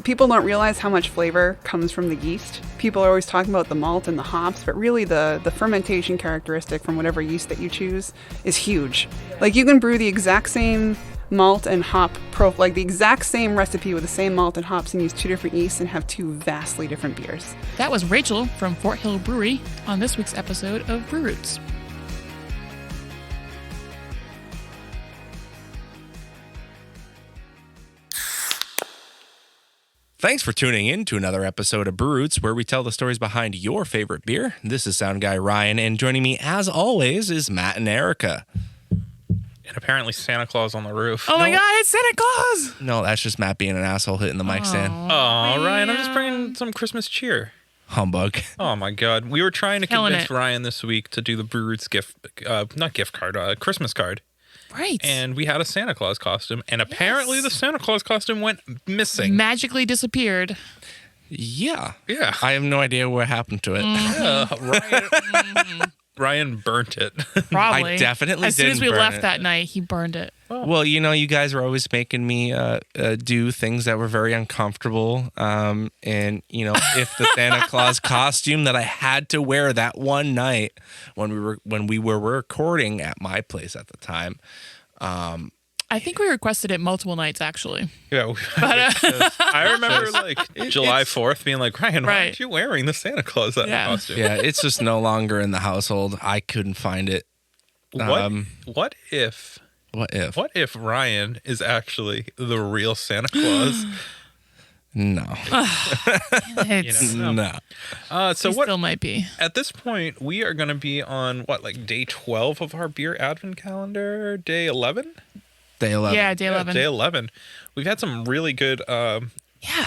people don't realize how much flavor comes from the yeast. People are always talking about the malt and the hops, but really the fermentation characteristic from whatever yeast that you choose is huge. Like you can brew the exact same malt and hop like the exact same recipe with the same malt and hops and use two different yeasts and have two vastly different beers. That was Rachel from Fort Hill Brewery on this week's episode of Brew Roots. Thanks for tuning in to another episode of Brew Roots, where we tell the stories behind your favorite beer. This is Sound Guy Ryan, and joining me, as always, is Matt and Erica. And apparently Santa Claus on the roof. Oh my God, it's Santa Claus! No, that's just Matt being an asshole hitting the mic stand. Oh, Ryan, I'm just bringing some Christmas cheer. Humbug. Oh my God. We were trying to convince it. Ryan this week to do the Brew Roots Christmas card. Right. And we had a Santa Claus costume, and apparently the Santa Claus costume went missing. Magically disappeared. Yeah. Yeah. I have no idea what happened to it. Ryan burnt it. Probably. I definitely As soon as we didn't burn left it. that night, he burned it. Well, you guys were always making me do things that were very uncomfortable. And, if the Santa Claus costume that I had to wear that one night when we were recording at my place at the time. I think we requested it multiple nights, actually. Yeah. I remember July 4th being like, Ryan, why aren't you wearing the Santa Claus costume? Yeah, it's just no longer in the household. I couldn't find it. What if Ryan is actually the real Santa Claus? No. No. So he what? Still might be. At this point, we are going to be on day 12 of our beer advent calendar, day 11. Day 11. Yeah, day 11. Day 11. We've had some really good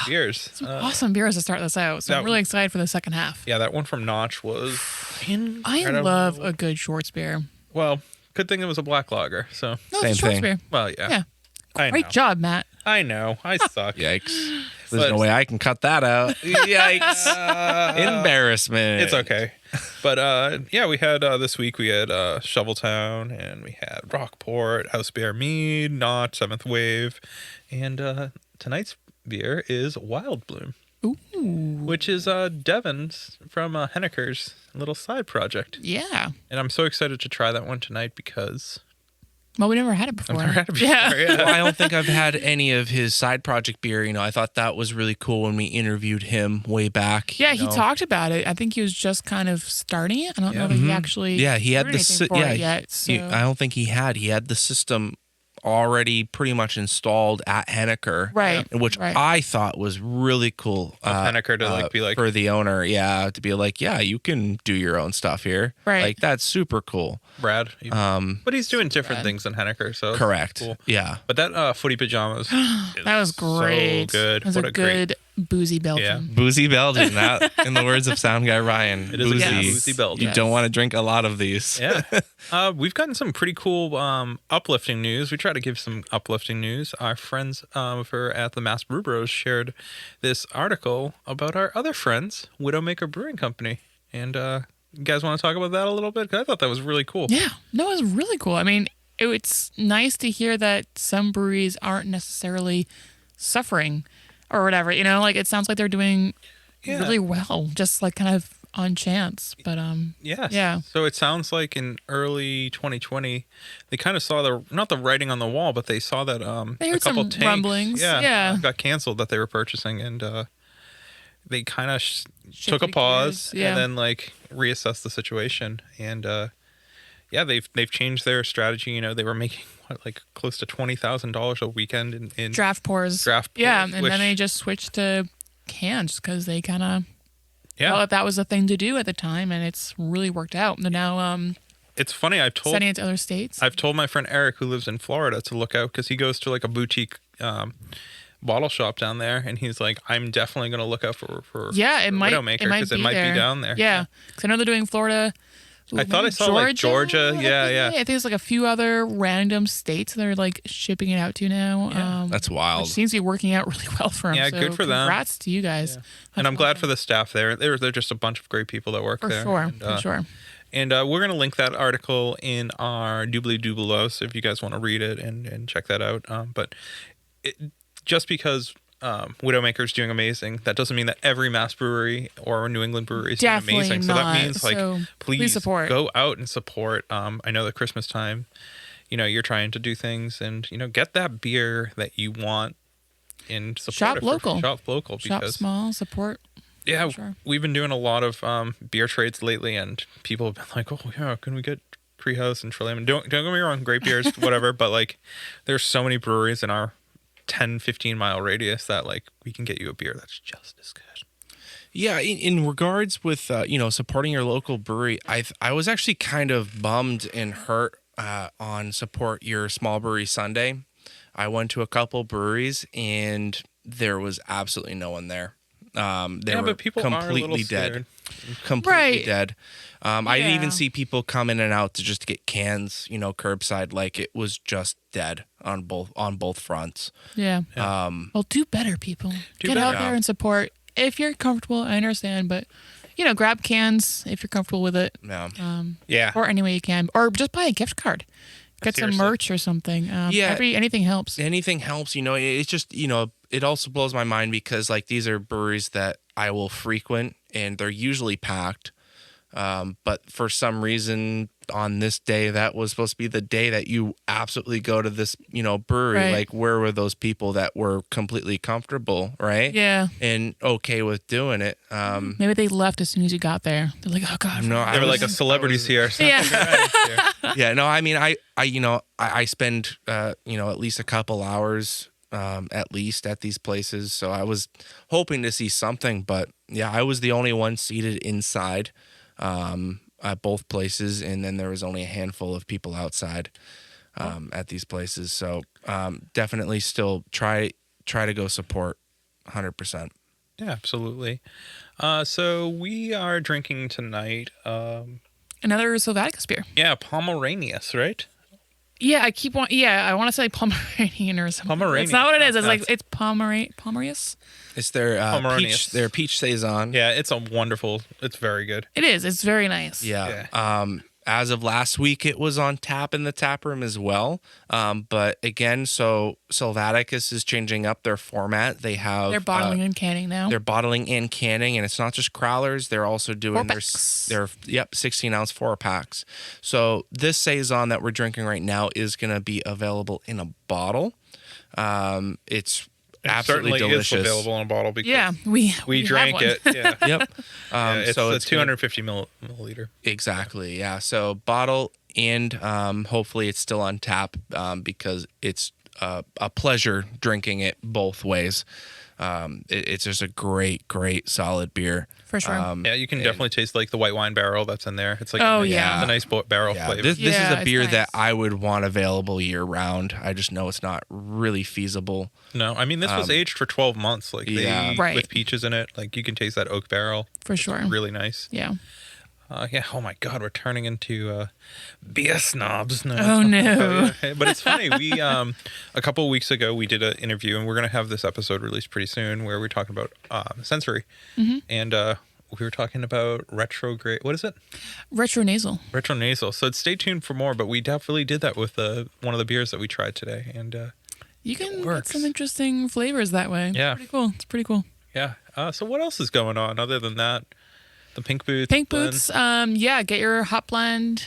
beers. Some awesome beers to start this out. So I'm really excited for the second half. Yeah, that one from Notch was incredible. I love a good Schwartz beer. Well, good thing it was a black lager. So No, Same it's a Schwartz thing. beer. well, yeah. Great job, Matt. I know. I suck. Yikes. There's no way I can cut that out. Yikes. Embarrassment. It's okay. But we had this week we had Shoveltown, and we had Rockport, House Bear Mead, Notch, Seventh Wave, and tonight's beer is Wild Bloom. Ooh. Which is Devin's from Henniker's little side project. Yeah. And I'm so excited to try that one tonight because Well, we never had it before. I've never had it before. Yeah. Well, I don't think I've had any of his side project beer. I thought that was really cool when we interviewed him way back. Yeah, he talked about it. I think he was just kind of starting it. I don't know that he actually he had did anything for it yet. So. I don't think he had. He had the system already pretty much installed at Henniker, Right, which right. I thought was really cool. Henniker to be like for the owner, to be like, yeah, you can do your own stuff here, Right. Like that's super cool. Brad. But he's doing different things than Henniker, so Correct. Cool. Yeah. But that footy pajamas, That was great. So good. It was What a good boozy Belgian. Yeah. Boozy Belgian, that in the words of Sound Guy Ryan. It is a boozy Belgian. You don't want to drink a lot of these. Yeah. We've gotten some pretty cool uplifting news. We try to give some uplifting news. Our friends over at the Mass Brew Bros shared this article about our other friends, Widowmaker Brewing Company. And you guys want to talk about that a little bit? Because I thought that was really cool. Yeah. No, it was really cool. I mean, it's nice to hear that some breweries aren't necessarily suffering or whatever. It sounds like they're doing really well, just like kind of on chance. But Yes. yeah. So it sounds like in early 2020, they kind of saw not the writing on the wall, but they saw that They heard a couple some tanks, rumblings. Yeah. got canceled that they were purchasing, and they kind of took a Shifted pause gears, yeah. and then reassessed the situation. And they've changed their strategy. They were making close to $20,000 a weekend in Draft pours. Yeah, and then they just switched to cans because they kind of felt that was the thing to do at the time, and it's really worked out. And now it's funny. sending it to other states. I've told my friend Eric, who lives in Florida, to look out because he goes to a boutique bottle shop down there, and he's like, I'm definitely going to look out for Widowmaker because it might be down there. Yeah, because I know they're doing Florida. I thought I saw Georgia. Yeah. I think there's a few other random states that are shipping it out to now. Yeah. That's wild. Which seems to be working out really well for them. Yeah, so good for them. Congrats to you guys. Yeah. And I'm glad for the staff there. They're just a bunch of great people that work there. For sure. And we're going to link that article in our Doobly Doobleos if you guys want to read it and check that out. But just because Widowmaker's doing amazing. That doesn't mean that every Mass brewery or New England brewery is doing Definitely amazing. So that not. means like, So please support. go out and support. I know that Christmas time, you're trying to do things and, get that beer that you want and support Shop it for- local. Shop local. Shop Because, small, support. yeah, Sure. we've been doing a lot of beer trades lately and people have been like, oh yeah, can we get Treehouse and Trillium? And don't get me wrong, great beers, whatever. But like, there's so many breweries in our 10-15 mile radius that like we can get you a beer that's just as good. Yeah, in regards with supporting your local brewery, I was actually kind of bummed and hurt on Support Your Small Brewery Sunday. I went to a couple breweries and there was absolutely no one there. They were but people completely are a little dead. scared. Completely Right. dead. I didn't Yeah. even see people come in and out to just get cans, curbside. Like it was just dead on both fronts. Yeah. Well, do better, people. Get out better. there and support. If you're comfortable, I understand, but grab cans if you're comfortable with it. Yeah. Yeah. Or any way you can, or just buy a gift card. Get some Seriously. merch or something. Yeah. Anything helps. Anything helps. It's just it also blows my mind because like these are breweries that I will frequent and they're usually packed. But for some reason on this day, that was supposed to be the day that you absolutely go to this, brewery. Right. Like where were those people that were completely comfortable, right? Yeah. And okay with doing it. Maybe they left as soon as you got there. They're like, oh god. No, They were like a celebrity's here. Yeah. Yeah, no, I mean, I spend, at least a couple hours, at least at these places. So I was hoping to see something, but yeah, I was the only one seated inside, at both places. And then there was only a handful of people outside, at these places. So, definitely still try to go support 100%. Yeah, absolutely. So we are drinking tonight. Another Sylvaticus beer. Yeah, Pomeranius, right? Yeah, I want to say Pomeranian or something. Pomeranian. It's not what it is. It's That's- it's Pomeranius. It's their Pomeranius. peach saison. Yeah, it's it's very good. It is. It's very nice. Yeah. As of last week, it was on tap in the tap room as well. But again, so Sylvaticus is changing up their format. They have They're bottling and canning now. They're bottling and canning, and it's not just crowlers. They're also doing Four-packs. their 16-ounce 4-packs. So this saison that we're drinking right now is going to be available in a bottle. It's absolutely Certainly delicious. is available in a bottle because Yeah, we we have drank one. it. Yeah. Yep. It's so a it's gonna- 250 milliliter. Exactly. Yeah. So bottle and hopefully it's still on tap because it's a pleasure drinking it both ways. It's just a great solid beer. For sure. Yeah, you can definitely taste like the white wine barrel that's in there. It's like Oh, a nice, yeah. it's a nice barrel Yeah, flavor. this is Yeah, a it's beer nice. that I would want available year round. I just know it's not really feasible. No, I mean this was aged for 12 months. Like Yeah. Right. with peaches in it. Like you can taste that oak barrel. For It's sure. really nice. Yeah. Yeah. Oh my God, we're turning into beer snobs now. Oh, no. Yeah. But it's funny. We a couple of weeks ago we did an interview, and we're gonna have this episode released pretty soon, where we're talking about sensory, and we were talking about retrograde. What is it? Retro nasal. Retronasal. So stay tuned for more. But we definitely did that with one of the beers that we tried today, and You can get works. some interesting flavors that way. Yeah. It's pretty cool. yeah. So what else is going on other than that? The Pink Boots. Pink blend? Boots. Get your hot blend.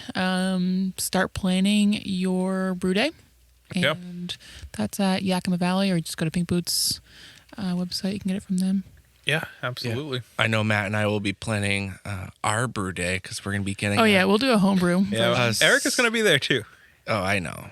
Start planning your brew day. Yep. And that's at Yakima Valley, or just go to Pink Boots website. You can get it from them. Yeah, absolutely. I know Matt and I will be planning our brew day because we're going to be getting. Oh, yeah. We'll do a home brew. Yeah. Erica's gonna be there too. Oh, I know.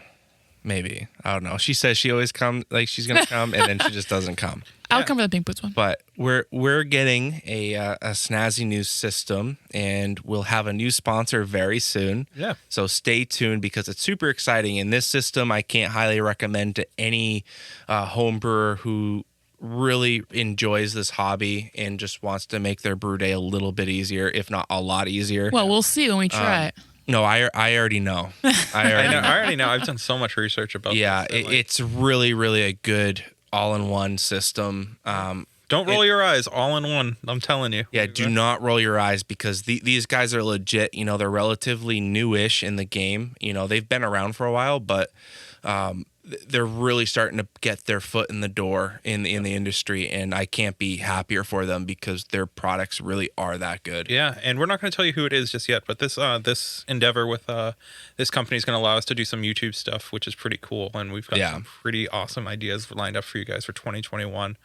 Maybe. I don't know. She says she always comes, like she's going to come, and then she just doesn't come. I'll come for the Pink Boots one. But we're getting a snazzy new system, and we'll have a new sponsor very soon. Yeah. So stay tuned because it's super exciting. And this system I can't highly recommend to any home brewer who really enjoys this hobby and just wants to make their brew day a little bit easier, if not a lot easier. Well, we'll see when we try it. No, I already know. I already know. I've done so much research about Yeah, this. and, like, it's really a good all-in-one system. don't roll your eyes. All in one. I'm telling you. Yeah, do not roll your eyes because these guys are legit. They're relatively newish in the game. They've been around for a while, but they're really starting to get their foot in the door in the industry, and I can't be happier for them because their products really are that good. Yeah, and we're not going to tell you who it is just yet, but this endeavor with this company is going to allow us to do some YouTube stuff, which is pretty cool, and we've got some pretty awesome ideas lined up for you guys for 2021,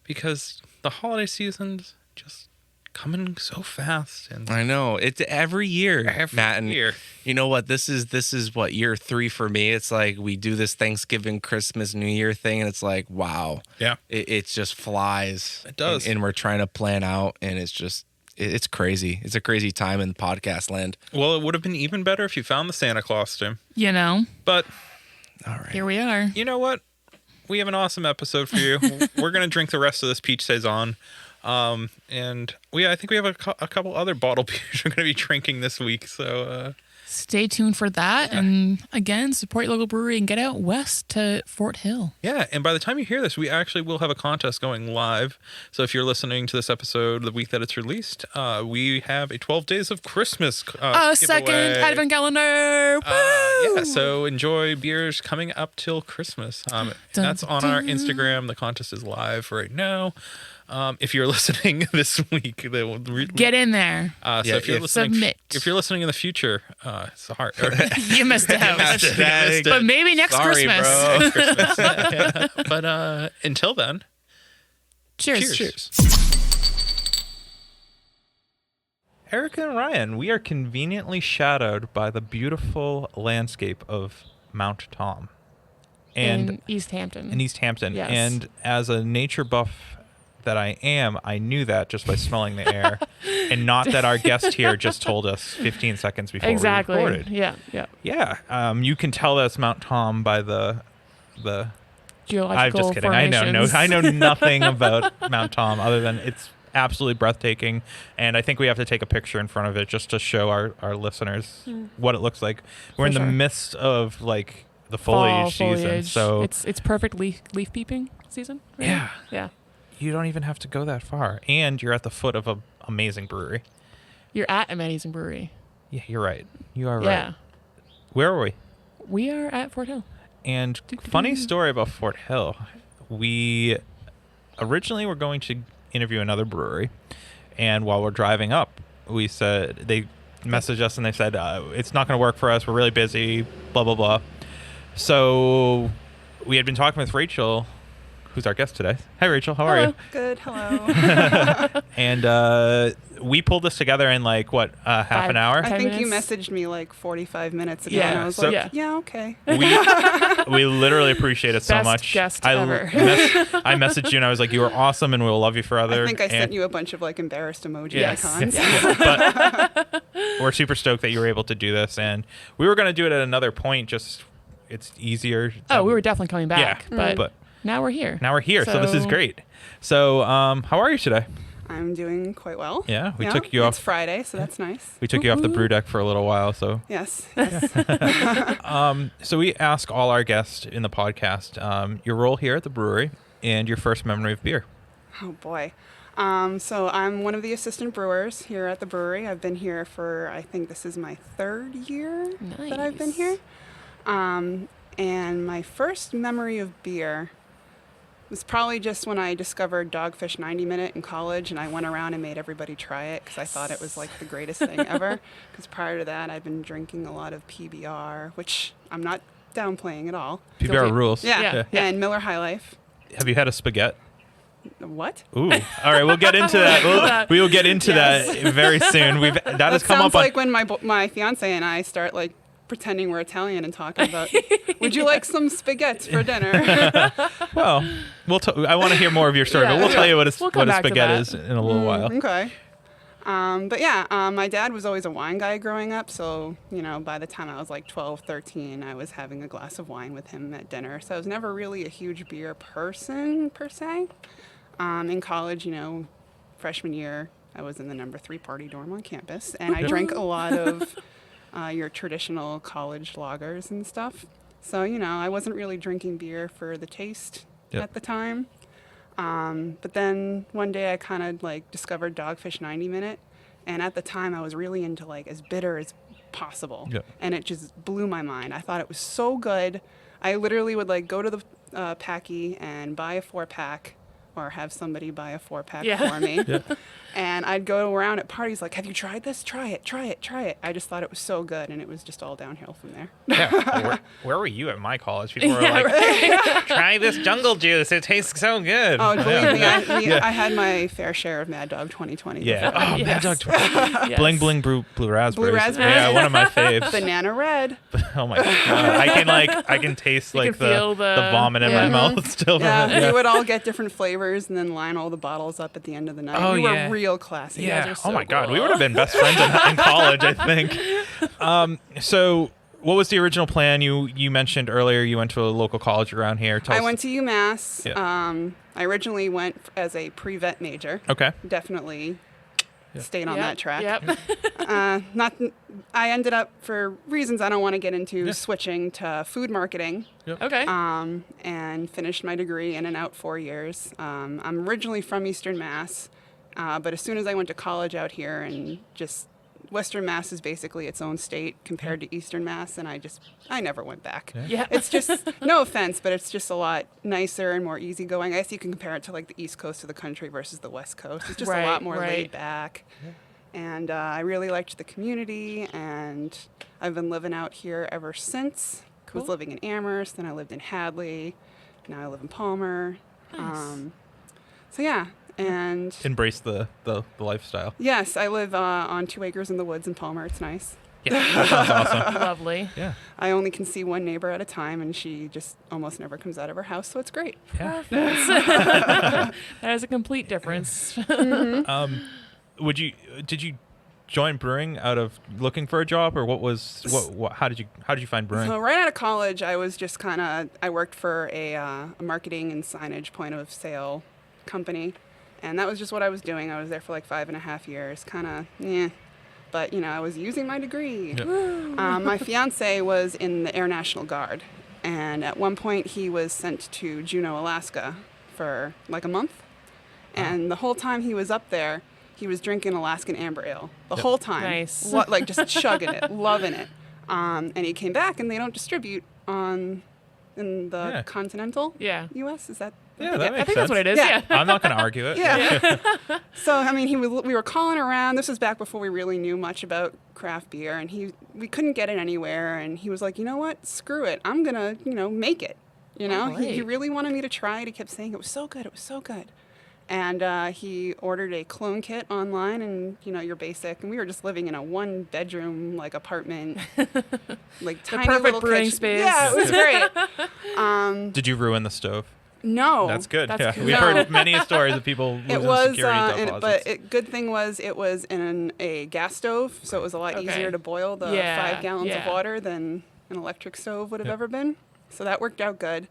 because the holiday season's just coming so fast. And I know, it's every year, Matt. And year. You know what? This is what, year 3 for me. It's like we do this Thanksgiving, Christmas, New Year thing, and it's like, wow. Yeah. It just flies. It does. And we're trying to plan out, and it's just, it's crazy. It's a crazy time in podcast land. Well, it would have been even better if you found the Santa Claus, Tim. You know, But All right. here we are. you know what? We have an awesome episode for you. We're going to drink the rest of this peach saison. And I think we have a couple other bottle beers we're going to be drinking this week. So, Stay tuned for that. And again, support your local brewery and get out west to Fort Hill. yeah. And by the time you hear this, we actually will have a contest going live. So if you're listening to this episode the week that it's released, we have a 12 Days of Christmas Second giveaway. advent calendar. Woo! Yeah, so enjoy beers coming up till Christmas. That's on our Instagram. The contest is live right now. If you're listening this week, they will Get in there. so if you're listening, Submit. if you're listening in the future, sorry, You missed out. missed it. But maybe next Sorry, Christmas. bro. Yeah. But until then, Cheers. Erica and Ryan, we are conveniently shadowed by the beautiful landscape of Mount Tom In East Hampton. in East Hampton. Yes. And as a nature buff that I am, I knew that just by smelling the air, and not that our guest here just told us 15 seconds before Exactly. we recorded. Yeah. Yeah, you can tell that's Mount Tom by the. Geological I'm just kidding. formations. I know nothing about Mount Tom other than it's absolutely breathtaking, and I think we have to take a picture in front of it just to show our listeners what it looks like. We're in the sure. midst of like the Fall foliage season, so it's perfect leaf peeping season. Right? Yeah. you don't even have to go that far, and you're at the foot of an amazing brewery. You're at Amazing Brewery. Yeah, you're right. You are Yeah. right. Where are we? We are at Fort Hill. And funny story about Fort Hill. We originally were going to interview another brewery, and while we're driving up, we said, they messaged us and they said, it's not going to work for us. We're really busy, blah, blah, blah. So we had been talking with Rachel, who's our guest today. Hi, Rachel. How are you? Good. Hello. And we pulled this together in like, what, half an hour? I 10 think you minutes? messaged me like 45 minutes ago, Yeah, and I was so- like, yeah. yeah, okay. We literally appreciate it so Best much. guest I ever. I messaged you and I was like, you are awesome and we'll love you forever. I think I sent And- you a bunch of like embarrassed emoji Yes. icons. But we're super stoked that you were able to do this, and we were going to do it at another point. Just it's easier. Oh, we were definitely coming back. Yeah, But now we're here. now we're here, so this is great. So, how are you today? I'm doing quite well. Yeah, we took you It's off. Friday, so that's nice. We took you off the brew deck for a little while. So, Yes. so we ask all our guests in the podcast your role here at the brewery and your first memory of beer. Oh boy. So I'm one of the assistant brewers here at the brewery. I've been here for, I think this is my 3rd year that I've been Nice. here. And my first memory of beer was probably just when I discovered Dogfish 90 Minute in college, and I went around and made everybody try it because I thought it was like the greatest thing ever. Because prior to that, I'd been drinking a lot of PBR, which I'm not downplaying at all. PBR rules. Yeah. Yeah. And Miller High Life. Have you had a spaghetti? What? Ooh. All right, we'll get into that. We will get into Yes. that very soon. That has That come sounds up on. like when my fiance and I start like pretending we're Italian and talking about, would you like some spaghetti for dinner? Well, I want to hear more of your story, but we'll tell you what We'll come a back to spaghetti that. is in a little while. Okay. But yeah, my dad was always a wine guy growing up. So, by the time I was like 12, 13, I was having a glass of wine with him at dinner. So I was never really a huge beer person per se. In college, freshman year, I was in the number 3 party dorm on campus. And I drank a lot of your traditional college lagers and stuff. So, I wasn't really drinking beer for the taste at the time. But then one day I kind of like discovered Dogfish 90 Minute. And at the time I was really into like as bitter as possible. Yep. And it just blew my mind. I thought it was so good. I literally would like go to the packy and buy a 4-pack, or have somebody buy a 4-pack for me. And I'd go around at parties like, have you tried this? Try it, try it, try it. I just thought it was so good, and it was just all downhill from there. Yeah. Where were you at my college? People were like, try this jungle juice. It tastes so good. Oh, believe me, I had my fair share of Mad Dog 2020. Yeah. before. Oh, Mad Dog 20. Bling Bling Blue Raspberries. Blue raspberries. Yeah, one of my faves. Banana Red. Oh my god. I can taste You like can feel the vomit in my mouth still. Yeah, we would all get different flavors and then line all the bottles up at the end of the night. Oh, we yeah. were real classy. You guys Yeah. are so Oh my god. cool. We would have been best friends in college, I think. So what was the original plan? You mentioned earlier you went to a local college around here. I went to UMass. Yeah. I originally went as a pre-vet major. Okay. Definitely stayed on Yep, that track. Yep. I ended up, for reasons I don't want to get into, switching to food marketing. Okay. And finished my degree in and out 4 years. I'm originally from Eastern Mass, but as soon as I went to college out here, and just Western Mass is basically its own state compared to Eastern Mass, and I never went back. Yeah. It's just, no offense, but it's just a lot nicer and more easygoing. I guess you can compare it to like the East Coast of the country versus the West Coast. It's just a lot more laid back. And I really liked the community, and I've been living out here ever since. Cool. I was living in Amherst, then I lived in Hadley, now I live in Palmer. Nice. So yeah, and Embrace the lifestyle. yes, I live on 2 acres in the woods in Palmer. It's nice. Yeah. That sounds awesome. Lovely. Yeah. I only can see one neighbor at a time, and she just almost never comes out of her house, so it's great. Yeah. That is a complete difference. Did you join brewing out of looking for a job, or how did you find brewing? So right out of college, I was just I worked for a marketing and signage point of sale company, and that was just what I was doing. I was there for like 5.5 years, but I was using my degree. My fiance was in the Air National Guard, and at one point he was sent to Juneau, Alaska for like a month, and the whole time he was up there, he was drinking Alaskan Amber Ale the whole time. Nice. Like just chugging it, loving it. And he came back, and they don't distribute in the continental U.S. Is that? Yeah, that makes I think sense. that's what it is. Yeah. Yeah. I'm not going to argue it. Yeah. So I mean, we were calling around. This was back before we really knew much about craft beer, and we couldn't get it anywhere. And he was like, you know what? Screw it. I'm gonna make it. He great. really wanted me to try it. He kept saying it was so good. It was so good. And he ordered a clone kit online, and your basic. And we were just living in a 1-bedroom like apartment, like tiny perfect little brewing kitchen. space. Yeah, it was great. Did you ruin the stove? No, That's good. That's Yeah. good. We've No. heard many stories of people losing it was, security deposits. good thing was it was in a gas stove, so it was a lot easier to boil the 5 gallons of water than an electric stove would have ever been. So that worked out good,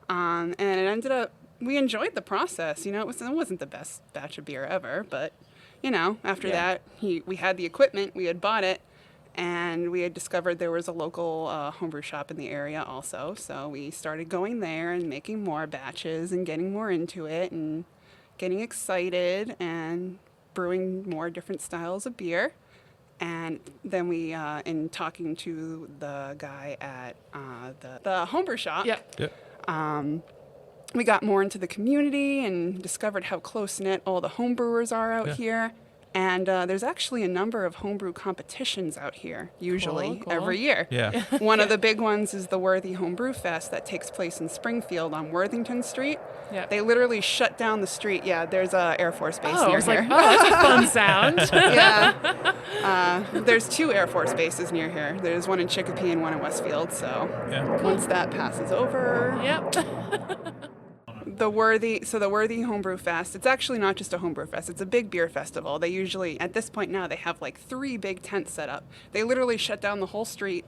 and it ended up. We enjoyed the process. It wasn't the best batch of beer ever, but after that, we had the equipment, we had bought it, and we had discovered there was a local homebrew shop in the area also. So we started going there and making more batches and getting more into it and getting excited and brewing more different styles of beer. And then we, in talking to the guy at the homebrew shop, we got more into the community and discovered how close-knit all the homebrewers are out here. And there's actually a number of homebrew competitions out here, usually, Cool. every year. Yeah. One of the big ones is the Worthy Homebrew Fest that takes place in Springfield on Worthington Street. Yeah. They literally shut down the street. Yeah, there's a Air Force base I near was here. like, that's a fun sound. Yeah. There's 2 Air Force bases near here. There's one in Chicopee and one in Westfield. So once that passes over, Yep. the Worthy Homebrew Fest, it's actually not just a homebrew fest, it's a big beer festival. They usually, at this point now, they have like 3 big tents set up. They literally shut down the whole street,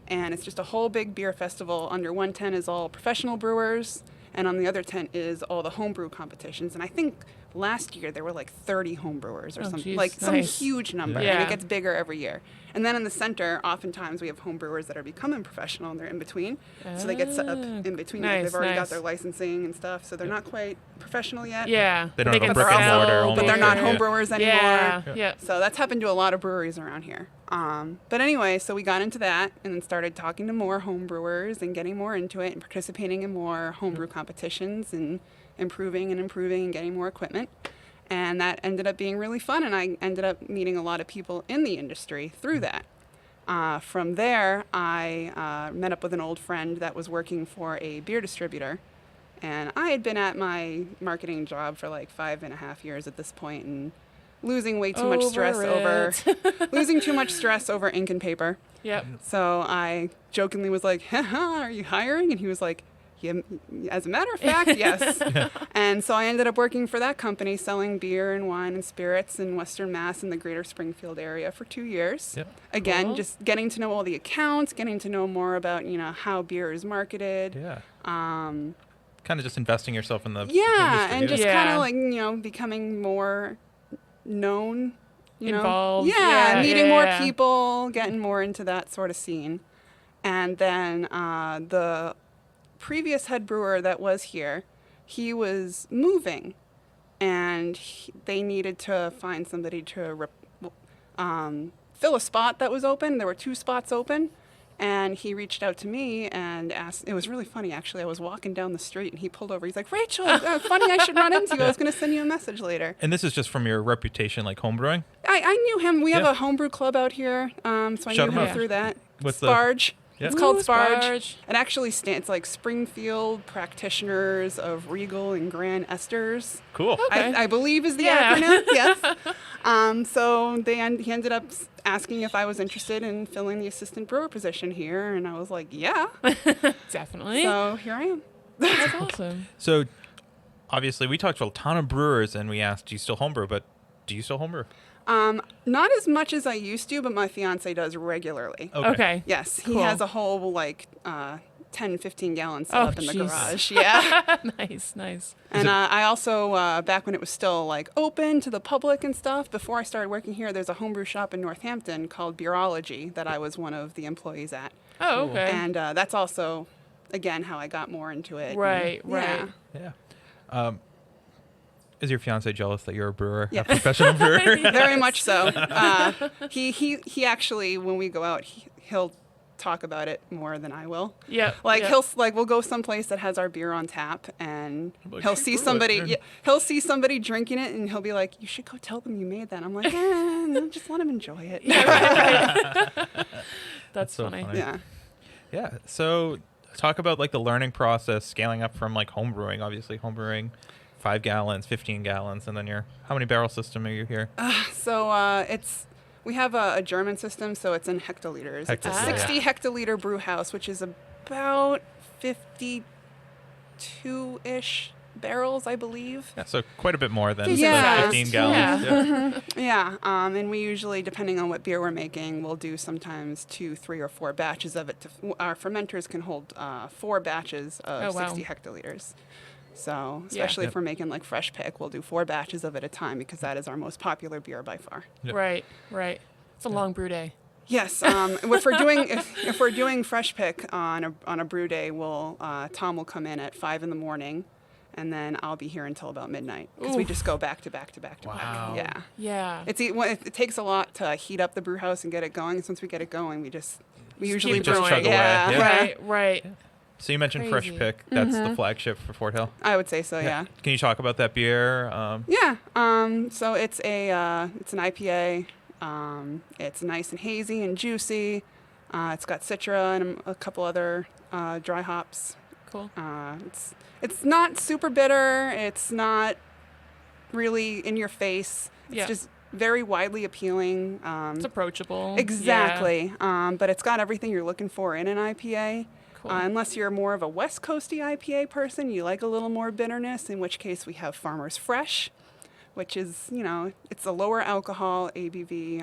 and it's just a whole big beer festival. Under one tent is all professional brewers, and on the other tent is all the homebrew competitions. And I think last year there were like 30 home brewers or Oh, something, geez. like some Nice. huge number, and Yeah. it gets bigger every year. And then in the center, oftentimes we have home brewers that are becoming professional and they're in between. So they get set up in between. Like Nice, they've already got nice. their licensing and stuff, so they're not quite professional yet. Yeah. They don't They have a can brick and sell mortar beer. But they're not Yeah. home brewers anymore. Yeah. Yeah. So that's happened to a lot of breweries around here. But anyway, so we got into that and then started talking to more home brewers and getting more into it and participating in more homebrew competitions and improving and getting more equipment. And that ended up being really fun. And I ended up meeting a lot of people in the industry through that. From there, I met up with an old friend that was working for a beer distributor. And I had been at my marketing job for like 5.5 years at this point and losing way too much stress over losing too much stress over ink and paper. Yep. So I jokingly was like, haha, are you hiring? And he was like, yeah, as a matter of fact, yes. And so I ended up working for that company selling beer and wine and spirits in Western Mass and the greater Springfield area for 2 years. Yep. Again, Cool. just getting to know all the accounts, getting to know more about, how beer is marketed. Yeah. Kind of just investing yourself in the Yeah, industry. and just Yeah. kind of like, becoming more known, Involved. Yeah, Yeah, meeting yeah, more yeah. people, getting more into that sort of scene. And then the previous head brewer that was here, he was moving, and they needed to find somebody to fill a spot that was open. There were 2 spots open. And he reached out to me and asked, it was really funny, actually. I was walking down the street and he pulled over. He's like, Rachel, funny I should run into you. I was going to send you a message later. And this is just from your reputation, like homebrewing? I knew him. We have Yeah. a homebrew club out here, so I Shout knew him him out. through that. What's the- Sparge. Yeah. It's called Ooh, Sparge. Sparge. It actually stands like Springfield Practitioners of Regal and Grand Esters. Cool. Okay. I believe is the Yeah. acronym. Yes. So he ended up asking if I was interested in filling the assistant brewer position here, and I was like, yeah. Definitely. So here I am. That's awesome. So, obviously, we talked to a ton of brewers, and we asked, do you still homebrew? But do you still homebrew? Not as much as I used to, but my fiance does regularly. Okay. Yes, he Cool. has a whole 10, 15 gallon set Oh, up in the jeez. garage. Yeah. Nice. And I also, back when it was still open to the public and stuff, before I started working here, there's a homebrew shop in Northampton called Beerology that I was one of the employees at. Oh, okay. And that's also, again, how I got more into it. Right, And, right. Yeah. Is your fiance jealous that you're a brewer, Yeah. a professional brewer? Yeah, very much so. He actually, when we go out, he'll talk about it more than I will. Yeah. We'll go someplace that has our beer on tap, and like, he'll see "Brew it, somebody man." he'll see somebody drinking it, and he'll be like, you should go tell them you made that. I'm like, no, just let them enjoy it. That's so funny. funny. Yeah. Yeah. So, talk about the learning process, scaling up from homebrewing. Obviously, homebrewing 5 gallons, 15 gallons, and then how many barrel system are you here? So we have a German system, so it's in hectoliters. It's a Hectoliters, 60 hectoliter brew house, which is about 52-ish barrels, I believe. Yeah, so quite a bit more than Yeah. the 15 gallons. Yeah. Yeah, and we usually, depending on what beer we're making, we'll do sometimes 2, 3, or 4 batches of it. Our fermenters can hold 4 batches of Oh, wow. 60 hectoliters. So, especially if we're making fresh pick, we'll do 4 batches of it at a time because that is our most popular beer by far. Yep. Right. It's a long brew day. Yes, if we're doing fresh pick on a brew day, Tom will come in at 5 in the morning, and then I'll be here until about midnight because we Oof. just go back to back to back to Wow. back. Yeah. Yeah. It takes a lot to heat up the brew house and get it going. And since we get it going, we usually keep brew going. Just chug away. Yeah, Yeah. Right. So you mentioned Fresh Crazy. Pick. That's the flagship for Fort Hill. I would say so. Yeah. Can you talk about that beer? Yeah. So it's an IPA. It's nice and hazy and juicy. It's got Citra and a couple other dry hops. Cool. It's not super bitter. It's not really in your face. It's Yeah. just very widely appealing. It's approachable. Exactly. But it's got everything you're looking for in an IPA. Cool. Unless you're more of a West Coasty IPA person, you like a little more bitterness, in which case we have Farmer's Fresh, which is, it's a lower alcohol ABV.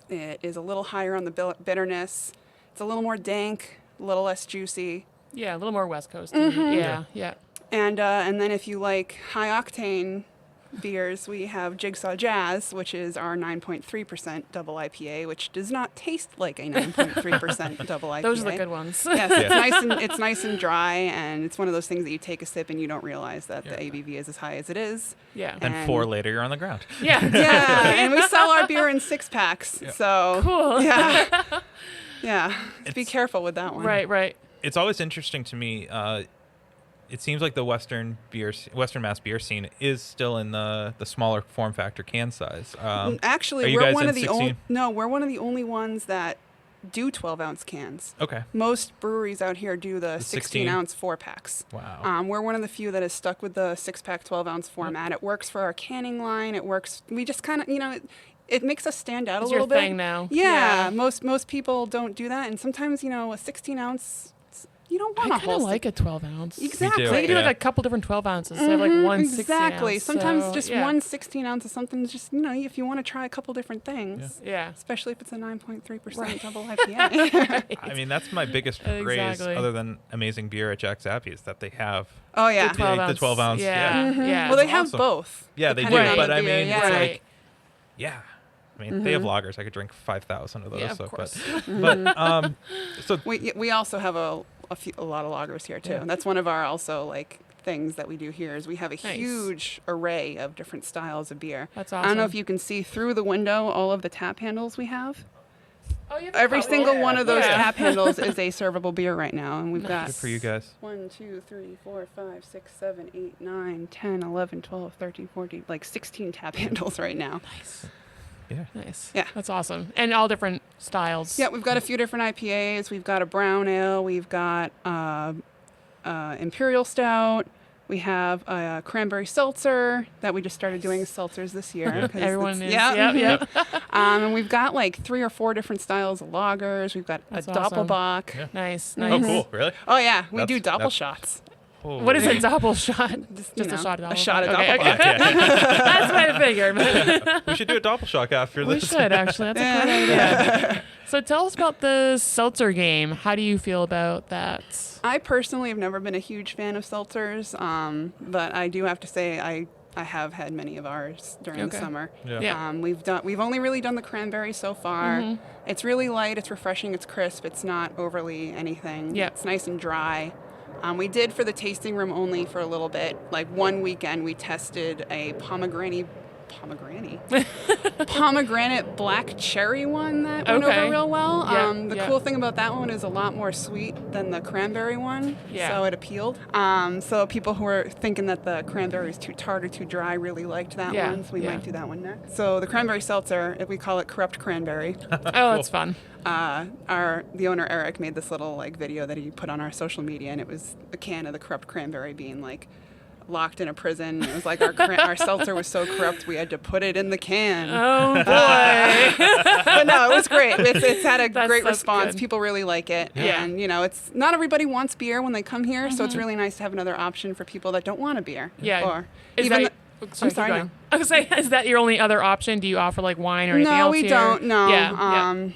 It is a little higher on the bitterness. It's a little more dank, a little less juicy. Yeah, a little more West Coast. Mm-hmm. Yeah. And then if you like high octane beers, we have Jigsaw Jazz, which is our 9.3% double IPA, which does not taste like a 9.3% double IPA. Those are the good ones. Yes, it's nice and dry, and it's one of those things that you take a sip and you don't realize that the ABV is as high as it is. Yeah. And 4 later, you're on the ground. Yeah. Yeah, and we sell our beer in 6-packs. So Cool. Yeah, yeah. Be careful with that one. Right. It's always interesting to me. It seems like the Western Mass beer scene is still in the smaller form factor can size. Actually, we're one of the only ones that do 12-ounce cans. Okay. Most breweries out here do the 16-ounce 4-packs. Wow. We're one of the few that is stuck with the 6-pack 12-ounce format. It works for our canning line. It works. We just kind of, it makes us stand out a little bit. It's your thing now. Yeah. Most people don't do that, and sometimes a 16-ounce. You don't want I a kind of whole like a 12 ounce. Exactly. Me too. They do Yeah. like a couple different 12 ounces. They have like one 16 exactly. ounce, Sometimes so, just yeah. one 16 ounce of something. Just if you want to try a couple different things. Yeah. Especially if it's a 9.3% Right. double IPA. I mean, that's my biggest praise, Exactly. other than amazing beer at Jack Zappy's, that they have Oh yeah. The 12 the ounce. 12 ounce. Yeah. Yeah. Well, they That's have awesome. both. Yeah, they do. depending on But the I beer, mean, yeah. it's Right. like, yeah. I mean, they have lagers. I could drink 5,000 of those. Yeah, of so, course. but so We also have a lot of lagers here too. Yeah. That's one of our also like things that we do here is we have a Nice. huge array of different styles of beer. That's I don't know awesome. if you can see through the window all of the tap handles we have. Oh, you have Every single one of those Yeah. tap handles is a servable beer right now, and we've got good for you guys. 1, 2, 3, 4, 5, 6, 7, 8, 9, 10, 11, 12, 13, 14, like 16 tap handles right now. Yeah. Nice. Yeah. That's awesome. And all different styles. Yeah, we've got a few different IPAs. We've got a brown ale. We've got Imperial Stout. We have a cranberry seltzer that we just started doing seltzers this year. 'cause Everyone is. Yeah. Yep. And we've got like 3 or 4 different styles of lagers. We've got That's a awesome. Doppelbock. Yeah. Nice. Oh, Nice. cool. Really? Oh yeah, we do That's- doppel that's- shots. What is a double shot? Just you a know, shot of a shot of okay, Doppelbock. okay. That's what I figured. We should do a doppelshock after We this. should actually. That's a great idea. So tell us about the seltzer game. How do you feel about that? I personally have never been a huge fan of seltzers, but I do have to say I have had many of ours during the Okay. summer. Yeah. Yeah. We've only really done the cranberry so far. Mm-hmm. It's really light, it's refreshing, it's crisp, it's not overly anything. Yeah. It's nice and dry. We did for the tasting room only for a little bit. Like one weekend we tested a pomegranate black cherry one that went Okay. over real well. Yeah, The yeah. cool thing about that one is a lot more sweet than the cranberry one, Yeah. so it appealed. So people who were thinking that the cranberry is too tart or too dry really liked that Yeah, one, so we yeah. might do that one next. So the cranberry seltzer, we call it Corrupt Cranberry. Oh, that's fun. The owner Eric made this little like video that he put on our social media, and it was a can of the Corrupt Cranberry being like locked in a prison. It was like our seltzer was so corrupt we had to put it in the can. Oh boy. But no, it was great. It's had a great That's response. good. People really like it. Yeah. And it's not everybody wants beer when they come here, so it's really nice to have another option for people that don't want a beer. Yeah. Or Is even that, I'm keep sorry. going. No. I was saying, is that your only other option? Do you offer like wine or anything No, else we here? don't. No. Yeah.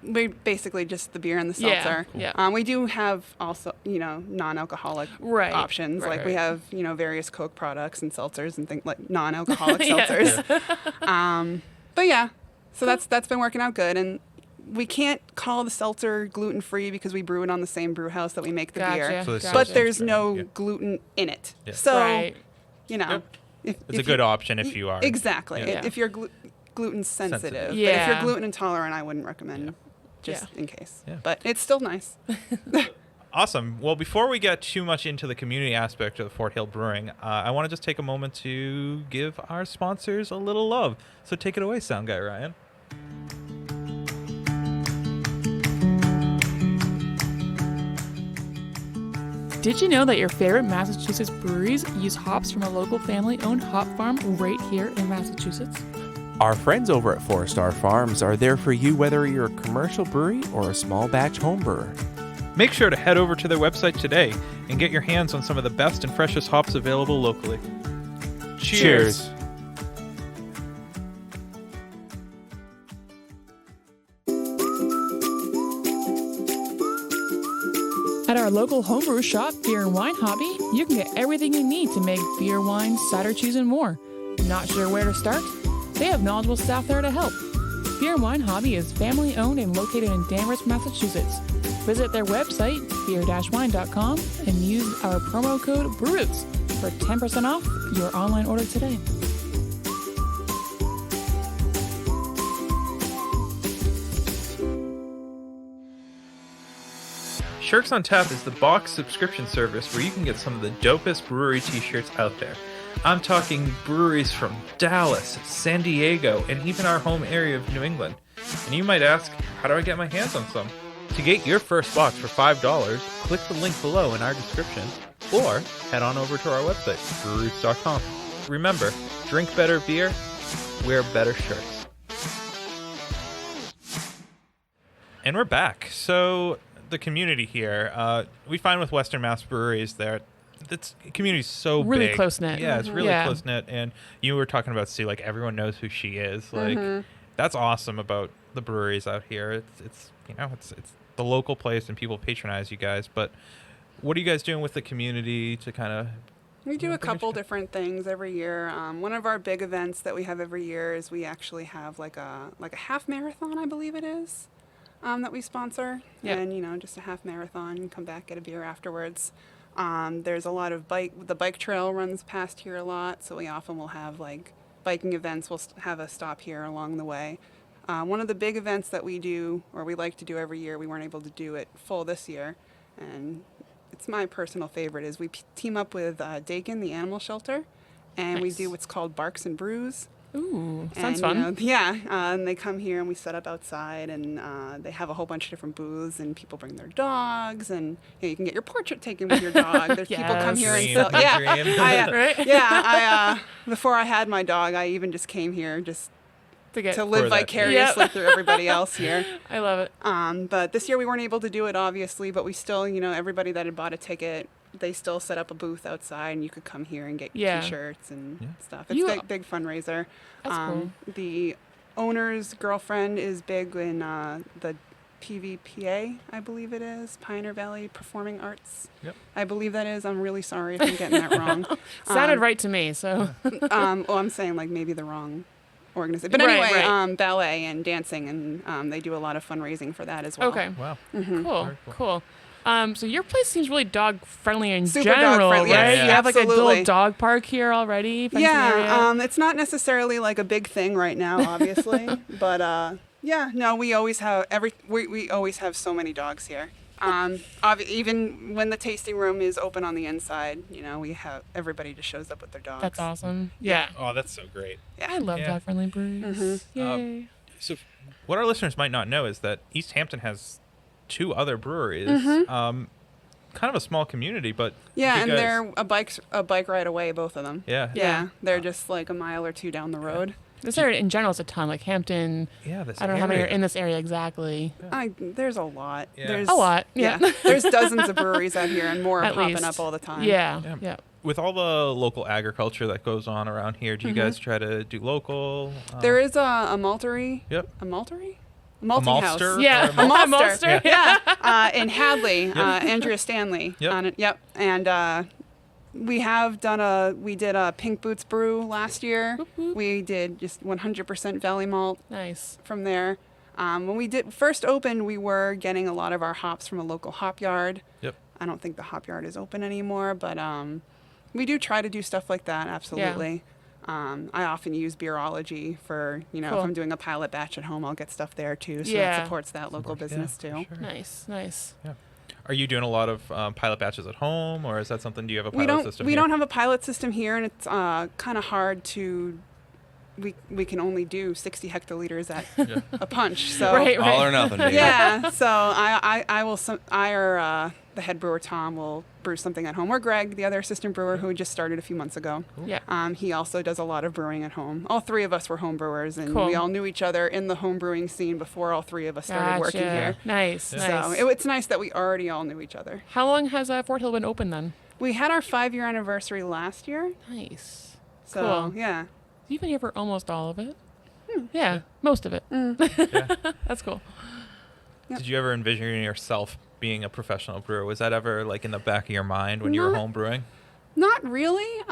We basically just the beer and the Yeah, seltzer. yeah. We do have also, non-alcoholic Right. options. Right, Like we right. have, various Coke products and seltzers and things like non-alcoholic Yeah. seltzers. But yeah, so that's been working out good. And we can't call the seltzer gluten-free because we brew it on the same brew house that we make the beer. Gotcha. So it's gotcha. But there's Right, no yeah. gluten in it. Yeah. So, Right. Yep. if It's a if good you- option if you are. Exactly. Yeah. If you're gluten sensitive. Sensitive. But if you're Yeah. gluten intolerant, I wouldn't recommend just Yeah. in case. Yeah. But it's still nice. Awesome. Well, before we get too much into the community aspect of the Fort Hill Brewing, I want to just take a moment to give our sponsors a little love. So take it away, sound guy Ryan. Did you know that your favorite Massachusetts breweries use hops from a local family-owned hop farm right here in Massachusetts? Our friends over at 4-Star Farms are there for you whether you're a commercial brewery or a small batch home brewer. Make sure to head over to their website today and get your hands on some of the best and freshest hops available locally. Cheers. At our local homebrew shop, Beer and Wine Hobby, you can get everything you need to make beer, wine, cider, cheese, and more. Not sure where to start? They have knowledgeable staff there to help. Beer and Wine Hobby is family-owned and located in Danvers, Massachusetts. Visit their website, beer-wine.com, and use our promo code BREWROOTS for 10% off your online order today. Shirts on Tap is the box subscription service where you can get some of the dopest brewery t-shirts out there. I'm talking breweries from Dallas, San Diego, and even our home area of New England. And you might ask, how do I get my hands on some? To get your first box for $5, click the link below in our description, or head on over to our website, breweroots.com. Remember, drink better beer, wear better shirts. And we're back. So the community here, we find with Western Mass breweries that the community's so Really big. close-knit. Yeah, it's really Yeah. close-knit. And you were talking about Sue, like everyone knows who she is. Like that's awesome about the breweries out here. It's the local place and people patronize you guys. But what are you guys doing with the community to kind of... We do a couple different things every year. One of our big events that we have every year is we actually have like a half marathon, I believe it is, that we sponsor. Yeah. And, just a half marathon, come back, get a beer afterwards. There's a lot of the bike trail runs past here a lot, so we often will have like biking events. We'll have a stop here along the way. One of the big events that we do, or we like to do every year, we weren't able to do it full this year, and it's my personal favorite, is we team up with Dakin, the animal shelter, and we Nice. do what's called Barks and Brews. Ooh, sounds And, fun. and they come here and we set up outside, and they have a whole bunch of different booths, and people bring their dogs, and you can get your portrait taken with your dog. There's people come here and Dream. sell. Yeah, Dream. Right? before I had my dog, I even just came here just To get to live For that. vicariously Yep. through everybody else here. I love it. But this year we weren't able to do it, obviously, but we still, everybody that had bought a ticket, they still set up a booth outside, and you could come here and get Yeah. T-shirts and stuff. It's You- a big fundraiser. That's cool. The owner's girlfriend is big in the PVPA, I believe it is, Pioneer Valley Performing Arts. Yep. I believe that is. I'm really sorry if I'm getting that wrong. Sounded right to me, so. I'm saying like maybe the wrong organization. But Right, anyway, right. ballet and dancing, and they do a lot of fundraising for that as well. Okay. Wow. Cool. Very cool. Cool. So your place seems really dog friendly in Super dog general, friendly, right? yeah. You have like a Absolutely. little dog park here already. fenced in area. Yeah, it's not necessarily like a big thing right now, obviously, but we always have we always have so many dogs here. Even when the tasting room is open on the inside, we have everybody just shows up with their dogs. That's awesome. Yeah. Oh, that's so great. I love Yeah. dog friendly breweries. Yay. So what our listeners might not know is that East Hampton has 2 other breweries. Kind of a small community, but Yeah, you and guys- they're a bike ride away, both of them. yeah. Yeah, they're just like a mile or two down the road. This area in general is a ton. Like Hampton, Yeah, this I don't know how many are area. in this area exactly. There's a lot. Yeah. There's A lot. Yeah. There's dozens of breweries out here, and more are At popping least. up all the time. Yeah. Yeah. Yeah. With all the local agriculture that goes on around here, do you guys try to do local? There is a maltery. Yep. A maltery? A A malting house. maltster? Yeah. Or a A maltster. Maltster. Yeah. In Hadley, Andrea Stanley. Yep. On it. Yep. And we did a Pink Boots brew last year. We did just 100% Valley malt Nice. from there. When we first opened, we were getting a lot of our hops from a local hop yard. Yep. I don't think the hop yard is open anymore, but we do try to do stuff like that, absolutely. I often use Beerology for, Cool. if I'm doing a pilot batch at home, I'll get stuff there too. So Yeah. it supports that local business too. Sure. Nice. Nice. Yeah. Are you doing a lot of pilot batches at home, or is that something? Do you have a pilot We don't system? we here? don't have a pilot system here, and it's kind of hard to. We can only do 60 hectoliters at Yeah. a punch. So Right. All or nothing, baby. yeah, so I will the head brewer Tom will brew something at home, or Greg, the other assistant brewer who just started a few months ago. Yeah. He also does a lot of brewing at home. All 3 of us were home brewers, and Cool. we all knew each other in the home brewing scene before all 3 of us started working Gotcha. here. Nice. Yeah. Nice. So it's nice that we already all knew each other. How long has Fort Hill been open then? We had our 5-year anniversary last year, Nice. so Cool. yeah. You've been here for almost all of it. Yeah, most of it. Yeah. That's cool. Yep. Did you ever envision yourself being a professional brewer? Was that ever like in the back of your mind when you were home brewing? Not really,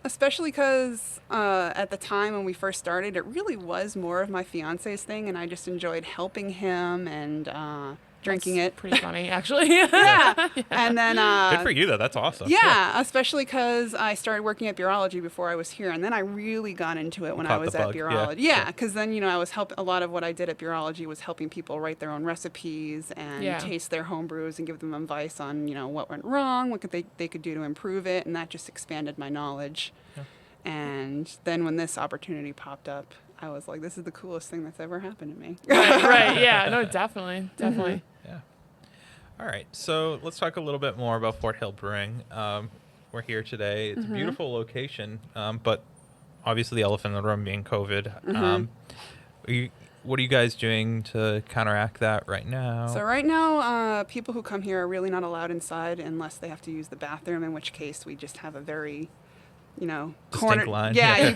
especially because at the time when we first started, it really was more of my fiance's thing, and I just enjoyed helping him and drinking it. Pretty funny, actually. Yeah. And then Good for you, though. That's awesome. yeah, especially because I started working at Beerology before I was here, and then I really got into it when I Caught was the at bug, yeah. Beerology. Yeah, because then I was a lot of what I did at Beerology was helping people write their own recipes and Yeah. taste their home brews and give them advice on what went wrong, what they could do to improve it, and that just expanded my knowledge. Yeah. And then when this opportunity popped up, I was like, this is the coolest thing that's ever happened to me. Right. Yeah. No, definitely. Mm-hmm. Yeah. All right. So let's talk a little bit more about Fort Hill Brewing. We're here today. It's a beautiful location, but obviously the elephant in the room being COVID. What are you guys doing to counteract that right now? So right now, people who come here are really not allowed inside unless they have to use the bathroom, in which case we just have a very, Distinct line. Yeah, you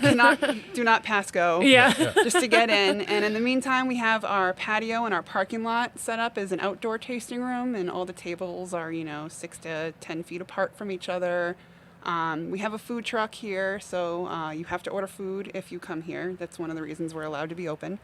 do not pass go. Yeah. Just to get in. And in the meantime, we have our patio and our parking lot set up as an outdoor tasting room, and all the tables are, 6 to 10 feet apart from each other. We have a food truck here, so you have to order food if you come here. That's one of the reasons we're allowed to be open.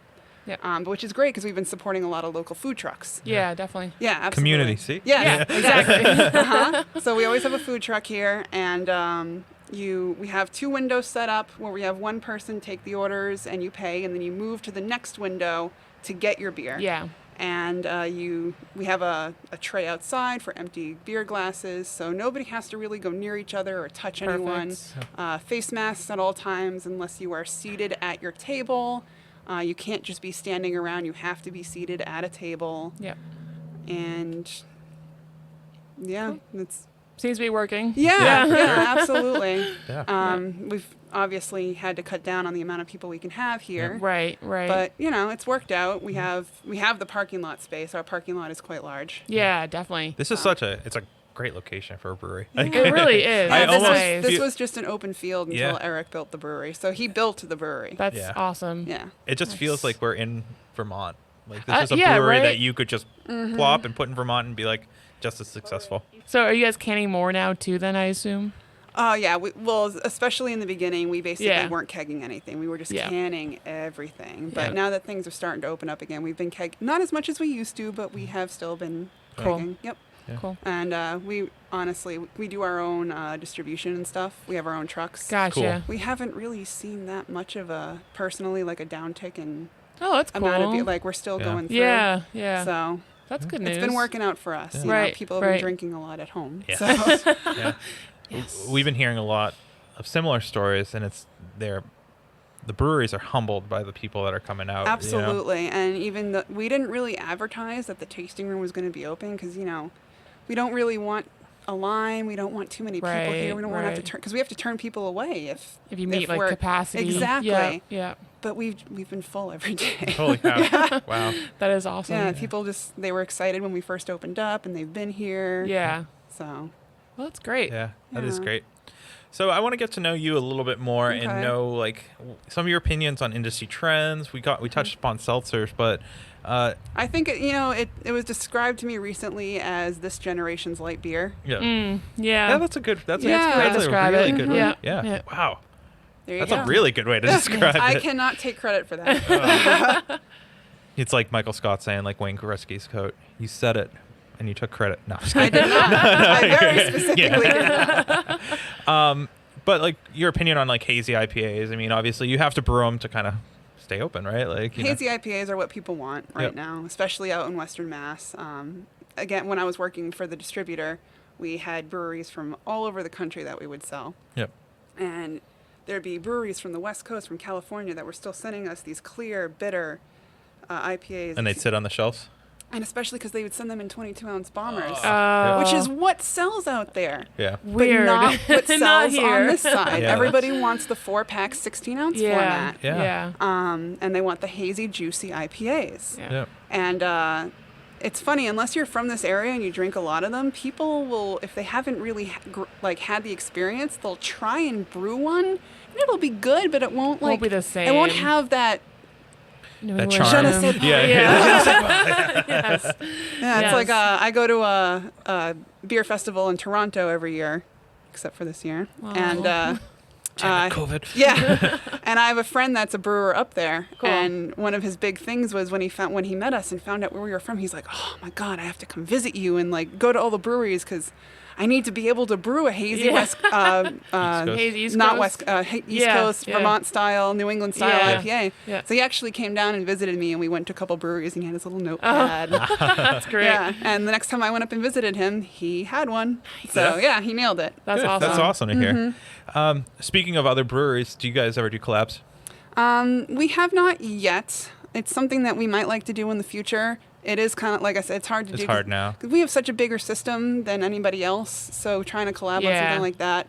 Yep. But which is great because we've been supporting a lot of local food trucks. Yeah, definitely. Yeah, absolutely. Community, see? Yeah, Exactly. So we always have a food truck here, and we have 2 windows set up where we have one person take the orders and you pay, and then you move to the next window to get your beer. Yeah. And we have a tray outside for empty beer glasses, so nobody has to really go near each other or touch anyone. Face masks at all times unless you are seated at your table. You can't just be standing around. You have to be seated at a table. Yep. And yeah, it's Seems to be working. yeah, absolutely. Yeah. We've obviously had to cut down on the amount of people we can have here. Right. But it's worked out. We have the parking lot space. Our parking lot is quite large. Yeah, definitely. This is it's a great location for a brewery. It really is. I Yeah, almost this was just an open field until Eric built the brewery. So he built the brewery. That's Yeah. awesome. Yeah. It just feels like we're in Vermont. Like this is a yeah, brewery right? that you could just plop and put in Vermont and be like just as successful. So are you guys canning more now too then, I assume? Yeah. Especially in the beginning, we basically weren't kegging anything. We were just Yeah. canning everything. But Yeah. now that things are starting to open up again, we've been not as much as we used to, but we have still been Cool. kegging. Yep. Yeah. Cool. And we do our own distribution and stuff. We have our own trucks. Gotcha. We haven't really seen that much of a downtick in Oh, that's cool. amount of beer. Like we're still going through. Yeah. So That's good news. it's been working out for us. You Right, know, people have been right. drinking a lot at home. Yeah. So Yeah. We've been hearing a lot of similar stories, and the breweries are humbled by the people that are coming out. absolutely. And even we didn't really advertise that the tasting room was going to be open because we don't really want a line. We don't want too many people here. We don't want to have to turn because we have to turn people away if you meet we're- capacity. Exactly. Yeah. But we've been full every day. Holy cow. Wow. That is awesome. Yeah, people they were excited when we first opened up, and they've been here. Yeah. So Well, that's great. Yeah, that is Yeah. great. So I want to get to know you a little bit more and Okay. know some of your opinions on industry trends. We touched upon seltzers, but I think it was described to me recently as this generation's light beer. Yeah. Yeah, that's a good. That's Yeah. a Describe really it. good Yeah. way. Yeah. Yeah. Wow. There you That's go. a really good way to describe I it. cannot take credit for that. It's like Michael Scott saying Wayne Gretzky's quote. You said it, and you took credit. No, I'm just I kidding. did not. I very specifically did not. But your opinion on hazy IPAs. I mean, obviously you have to brew them to kind of stay open, right? Hazy IPAs are what people want right Yep. now, especially out in Western Mass. Again, when I was working for the distributor, we had breweries from all over the country that we would sell. Yep. And there'd be breweries from the West Coast, from California, that were still sending us these clear, bitter IPAs. And they'd sit on the shelves. And especially because they would send them in 22-ounce bombers, Oh. which is what sells out there. Yeah. Weird. But not what sells Not here. on this side. Yeah. Everybody wants the 4-pack, 16-ounce format. Yeah. And they want the hazy, juicy IPAs. Yeah. Yep. And it's funny, unless you're from this area and you drink a lot of them, people will, if they haven't really had the experience, they'll try and brew one, and it'll be good, but it won't Won't be the same. It won't have that New That England. charm. Je ne sais pas. Yeah. Yes. Yeah, it's Yes. like I go to a beer festival in Toronto every year, except for this year. Wow. And COVID. yeah, and I have a friend that's a brewer up there. Cool. And one of his big things was when he met us and found out where we were from. He's like, "Oh my God, I have to come visit you and like go to all the breweries because I need to be able to brew a hazy Yeah. West, Hazy East not Coast? West, East Yeah, Coast, yeah. Vermont style, New England style Yeah. IPA." Yeah. So he actually came down and visited me, and we went to a couple breweries, and he had his little notepad. That's great. Yeah, and the next time I went up and visited him, he had one. So yeah, he nailed it. That's Good. awesome. That's awesome to hear. Speaking of other breweries, do you guys ever do collabs? We have not yet. It's something that we might like to do in the future. It is kind of, like I said, it's hard to do. It's hard now. Because we have such a bigger system than anybody else. So trying to collab on Yeah. something like that,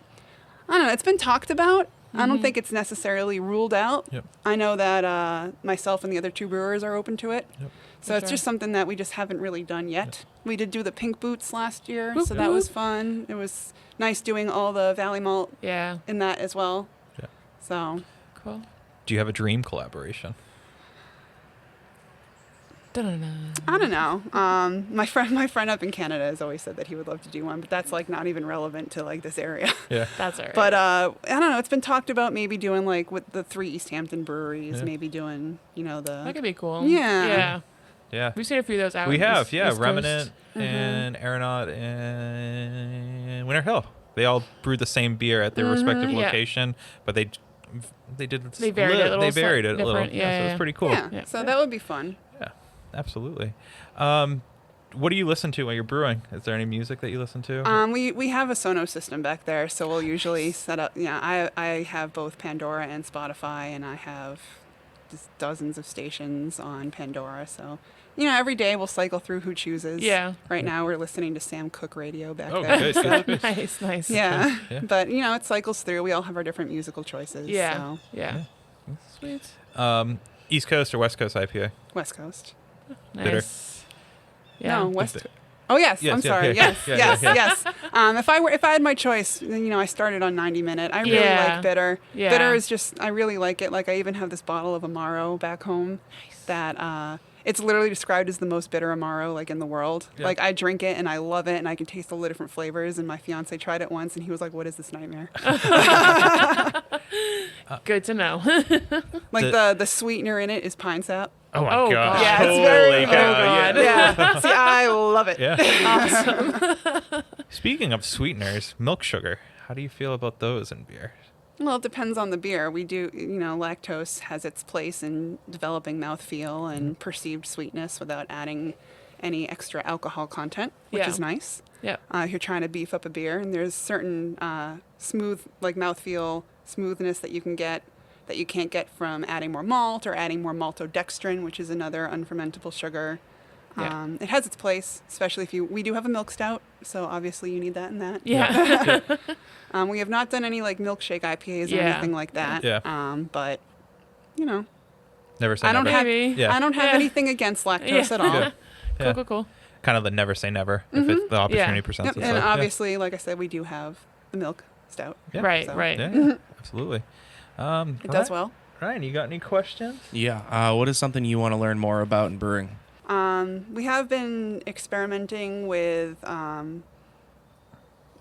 I don't know. It's been talked about. I don't think it's necessarily ruled out. Yep. I know that myself and the other two brewers are open to it. Yep. So For it's sure. just something that we just haven't really done yet. We did do the pink boots last year, Whoop, so that was whoop. fun. It was nice doing all the Valley Malt Yeah. in that as well. Yeah. So Cool. Do you have a dream collaboration? Dun-dun-dun. I don't know. My friend up in Canada has always said that he would love to do one, but that's like not even relevant to like this area. Yeah. That's all right. But I don't know. It's been talked about maybe doing like with the 3 East Hampton breweries, Yeah. maybe doing that the could be cool. Yeah. Yeah. Yeah. We've seen a few of those out. We in have, East yeah. Coast. Remnant and Aeronaut and Winter Hill. They all brewed the same beer at their respective Yeah. location, but they did They varied it a little, They varied it a little. different. Yeah, Yeah, so yeah. it's pretty cool. yeah. Yeah. So that would be fun. Yeah, absolutely. What do you listen to when you're brewing? Is there any music that you listen to? We have a Sonos system back there, so we'll usually set up. Yeah, I have both Pandora and Spotify, and I have just dozens of stations on Pandora. So every day we'll cycle through who chooses. Yeah. Right now we're listening to Sam Cooke radio back Oh, there. good, so- good, good. Nice, nice. Yeah. Yeah. But it cycles through. We all have our different musical choices. Yeah. So Yeah. Sweet. East Coast or West Coast IPA? West Coast. Bitter. Nice. Yeah. No, West. Oh yes, Yes, I'm yeah, sorry. yeah, Yes, yeah, yes, yeah. yes. If I had my choice, I started on 90 minute. I really Yeah. like bitter. Yeah. Bitter is just I really like it. Like I even have this bottle of Amaro back home that it's literally described as the most bitter Amaro like in the world. Yeah. Like I drink it and I love it and I can taste all the different flavors. And my fiance tried it once and he was like, "What is this nightmare?" Good to know. Like the sweetener in it is pine sap. Oh my Oh, god! God. Yeah, it's Holy very- cow, oh, God. Yeah. See, I love it. Yeah. Speaking of sweeteners, milk sugar. How do you feel about those in beer? Well, it depends on the beer. We do, lactose has its place in developing mouthfeel and perceived sweetness without adding any extra alcohol content, which Yeah. is nice. Yeah. If you're trying to beef up a beer, and there's certain smooth, like mouthfeel smoothness that you can get that you can't get from adding more malt or adding more maltodextrin, which is another unfermentable sugar. Yeah. It has its place, especially if we do have a milk stout, so obviously you need that in that. Yeah. We have not done any like milkshake IPAs or Yeah. anything like that. Yeah. But Never say I don't never. have Maybe. Yeah. I don't have Yeah. anything against lactose Yeah. at all. Yeah. Cool, Yeah. cool, cool. Kind of the never say never if it's the opportunity presents Yep. itself. And Yeah. obviously, like I said, we do have the milk stout. Yeah. Right, So- right. Yeah, yeah, absolutely. It does well. Ryan, you got any questions? Yeah. What is something you want to learn more about in brewing? We have been experimenting with.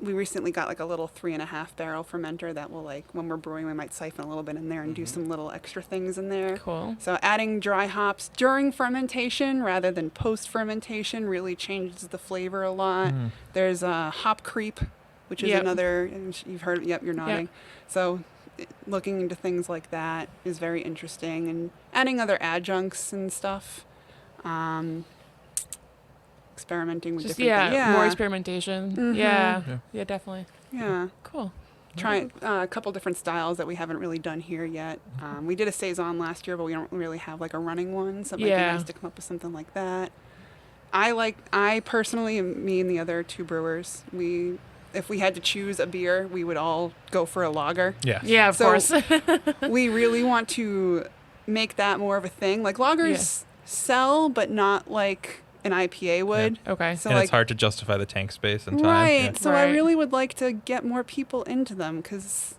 We recently got like a little 3.5 barrel fermenter that will like when we're brewing we might siphon a little bit in there and do some little extra things in there. Cool. So adding dry hops during fermentation rather than post fermentation really changes the flavor a lot. There's hop creep, which is Yep. another. You've heard. Yep, you're nodding. So looking into things like that is very interesting, and adding other adjuncts and stuff. Experimenting with Just different things. more experimentation. Mhm. Yeah. Yeah. Yeah, definitely. Yeah. Cool. Try a couple different styles that we haven't really done here yet. We did a saison last year, but we don't really have like a running one, so it might be Yeah. nice to come up with something like that. I personally, me and the other two brewers, if we had to choose a beer, we would all go for a lager. Yeah. Yeah, of So- course. We really want to make that more of a thing. Like lagers sell, but not like an IPA would. Okay. So And like it's hard to justify the tank space and time. right. Yeah. So I Right. really would like to get more people into them because,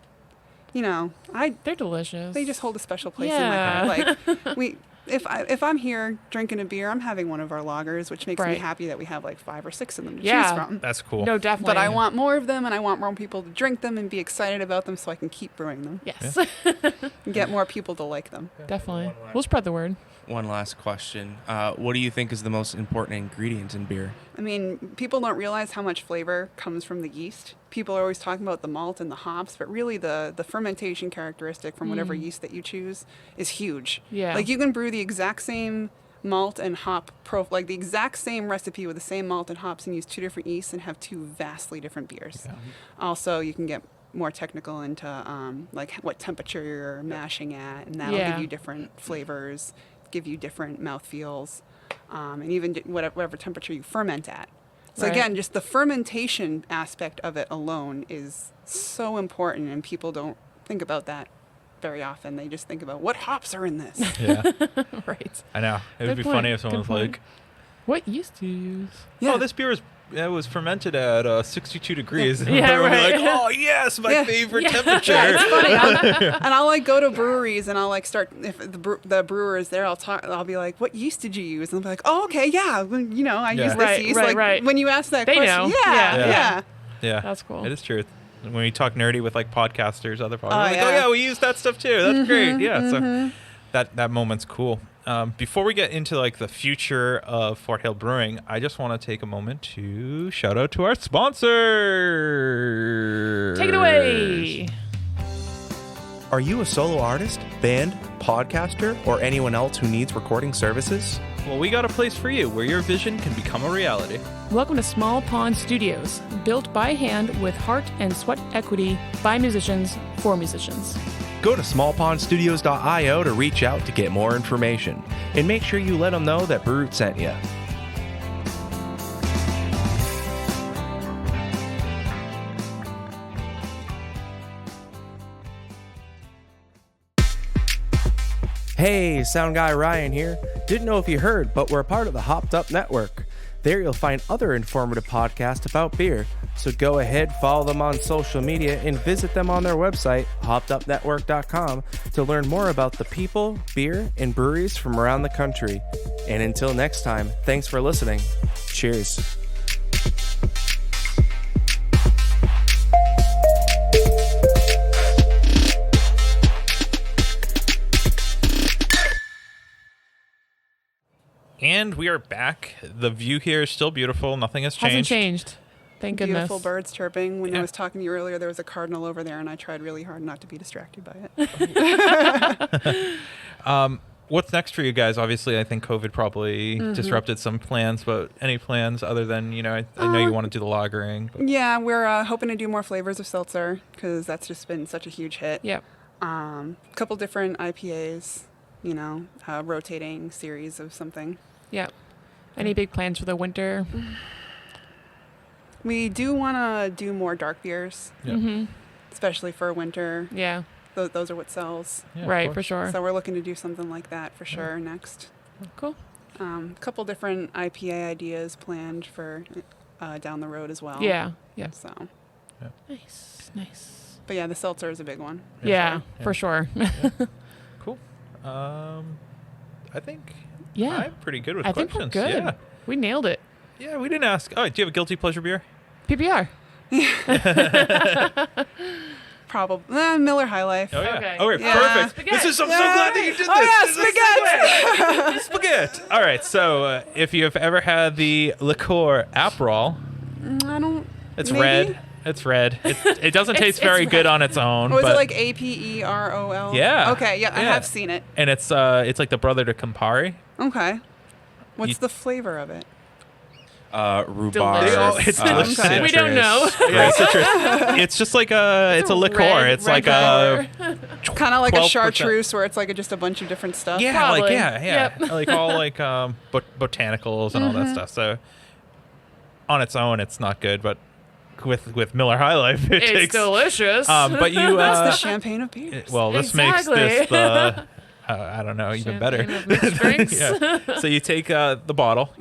They're delicious. they just hold a special place Yeah. in my heart. Like if I'm here drinking a beer, I'm having one of our lagers, which makes me Right. happy that we have like 5 or 6 of them to Yeah. choose from. That's cool. No, definitely. But I want more of them, and I want more people to drink them and be excited about them, so I can keep brewing them Yes, and get more people to like them. definitely. We'll spread the word. One last question. What do you think is the most important ingredient in beer? I mean, people don't realize how much flavor comes from the yeast. People are always talking about the malt and the hops, but really the fermentation characteristic from whatever yeast that you choose is huge. Yeah. Like you can brew the exact same malt and hop like the exact same recipe with the same malt and hops and use 2 different yeasts and have 2 vastly different beers. Yeah. Also, you can get more technical into like what temperature you're mashing at, and that'll give you different flavors, give you different mouthfeels, and even whatever temperature you ferment at. So Right. again, just the fermentation aspect of it alone is so important, and people don't think about that very often. They just think about what hops are in this. Yeah, Right. I know. It would Good be point. funny if someone Good was point. like, What yeast do you use? Yeah. "Oh, this beer was fermented at 62 degrees." And Yeah, everyone would be right. like, "Oh yes, my Yeah. favorite Yeah. temperature." Yeah, it's funny. And I'll like go to breweries and I'll like start, if the brewer is there, I'll be like, what yeast did you use? And they'll be like, oh, okay, yeah, well, you know, I Yeah. use this Right, yeast. right, Like right. when you ask that They question, know. yeah, Yeah. yeah. Yeah, That's cool. It is true. When we talk nerdy with like podcasters, other podcasters, Oh, like, yeah. "Oh yeah, we use that stuff too. That's great." Yeah, so that moment's cool. Before we get into like the future of Fort Hill Brewing, I just want to take a moment to shout out to our sponsor. Take it away. Are you a solo artist, band, podcaster, or anyone else who needs recording services? Well, we got a place for you where your vision can become a reality. Welcome to Small Pond Studios, built by hand with heart and sweat equity by musicians for musicians. Go to smallpondstudios.io to reach out to get more information. And make sure you let them know that Brute sent you. Hey, Sound Guy Ryan here. Didn't know if you heard, but we're a part of the Hopped Up Network. There you'll find other informative podcasts about beer. So go ahead, follow them on social media, and visit them on their website, hoppedupnetwork.com, to learn more about the people, beer, and breweries from around the country. And until next time, thanks for listening. Cheers. And we are back. The view here is still beautiful. Nothing has Hasn't changed. changed. Thank goodness. Beautiful birds chirping. When Yeah. I was talking to you earlier, there was a cardinal over there, and I tried really hard not to be distracted by it. What's next for you guys? Obviously, I think COVID probably disrupted some plans, but any plans other than, I know you want to do the lagering. But Yeah, we're hoping to do more flavors of seltzer because that's just been such a huge hit. Yep. A couple different IPAs, rotating series of something. Yep. Any big plans for the winter? We do want to do more dark beers, Yeah. Mm-hmm. especially for winter. Yeah. Those are what sells. Yeah, of Right, course. for sure. So we're looking to do something like that for sure next. Cool. A couple different IPA ideas planned for down the road as well. Yeah. Yeah. So, Nice. Nice. but yeah, the seltzer is a big one. Yeah, for sure. Cool. I think Yeah. I'm pretty good with I think questions. we're good. Yeah. We nailed it. Yeah, we didn't ask. Oh, do you have a guilty pleasure beer? PPR. Probably Miller High Life. Oh, yeah. Okay. Okay, Yeah. perfect. Spaghetti. I'm so glad that you did this. Oh, yeah, This is spaghetti. All right, so if you have ever had the liqueur Aperol, I don't. it's maybe? red. It's red. It doesn't It's- taste very it's good red. on its own. Oh, is but, it like APEROL? Yeah. Okay, yeah, I Yeah. have seen it. And it's like the brother to Campari. Okay. What's You- the flavor of it? Rhubarb. Delicious. It's delicious. Okay. We don't know. Yeah, citrus. It's just like it's a liqueur. red- It's red like a Kind of like a 12%. chartreuse where it's like just a bunch of different stuff. yeah, Probably. like yeah, Yep. like all like botanicals and all that stuff. So on its own, it's not good, but with Miller High Life, it It's takes. delicious. But you That's the champagne of beers. well, this Exactly. makes this the I don't know, even better. Champagne of mixed drinks. Yeah. So you take the bottle,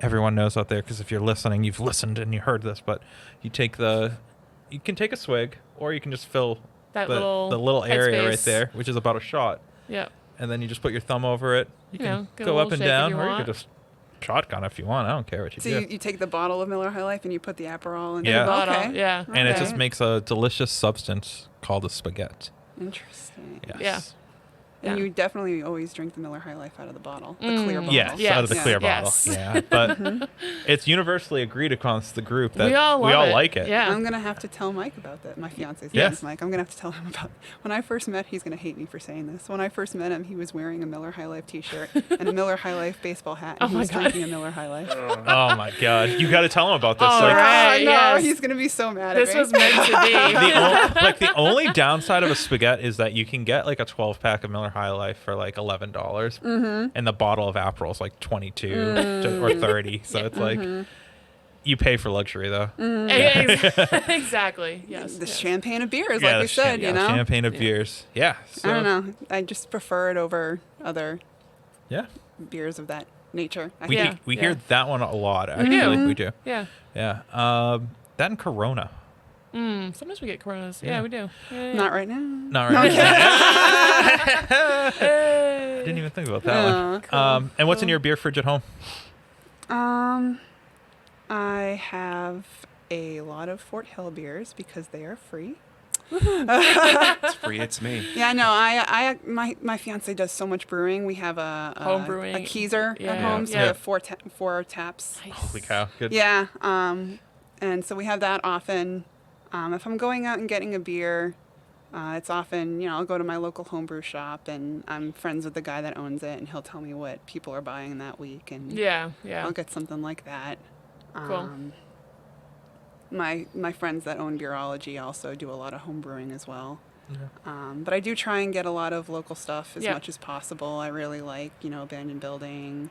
everyone knows out there, because if you're listening, you've listened and you heard this, but you can take a swig, or you can just fill That the little little area right headspace. there, which is about a shot. Yep. and then you just put your thumb over it. You You can know, get a go little up and shake if down, you or you want. could just shotgun if you want. I don't care what you So do. you take the bottle of Miller High Life and you put the Aperol in Yeah. it. Bottle, Okay. yeah. And it Okay. just makes a delicious substance called a spaghetti. Interesting. Yes. Yeah. And Yeah. you definitely always drink the Miller High Life out of the bottle, the Mm. clear bottle. Yes, Yes. out of the clear bottle. Yes. Yeah, but it's universally agreed across the group that We all love it. like it. Yeah. I'm gonna have to tell Mike about that. My fiance's Yeah. name is Mike. I'm gonna have to tell him about. When I first met, he's gonna hate me for saying this. When I first met him, he was wearing a Miller High Life T-shirt and a Miller High Life baseball hat, and Oh he my was God. drinking a Miller High Life. Oh my God, you got to tell him about this. All like, right. no, yes. he's gonna be so mad This at me. was meant to be. the only downside of a spaghetti is that you can get like a 12-pack of Miller High Life for like $11, and the bottle of Aperol is like 22 or 30. So it's like you pay for luxury though. Exactly. Yes. the yes. champagne of beers, Yeah, like the we said, you know. champagne of beers. Yeah. So, I don't know. I just prefer it over other Yeah, beers of that nature. I we think. we yeah. hear that one a lot. Actually, we do. Yeah. Yeah. That and Corona. Sometimes we get Coronas. Yeah, Yeah. we do. Yeah, Not right now. Not right. Hey. Didn't even think about that one. And what's in your beer fridge at home? I have a lot of Fort Hill beers because they are free. It's free. It's me. Yeah, no, my fiance does so much brewing. We have Home a brewing. keezer Yeah. at home, so Yeah. we have four taps. Holy cow! Good. Yeah, and so we have that often. If I'm going out and getting a beer, it's often, you know, I'll go to my local homebrew shop, and I'm friends with the guy that owns it, and he'll tell me what people are buying that week, and Yeah. I'll get something like that. Cool. My friends that own Beerology also do a lot of home brewing as well. But I do try and get a lot of local stuff as Yeah. much as possible. I really like, you know, Abandoned Building.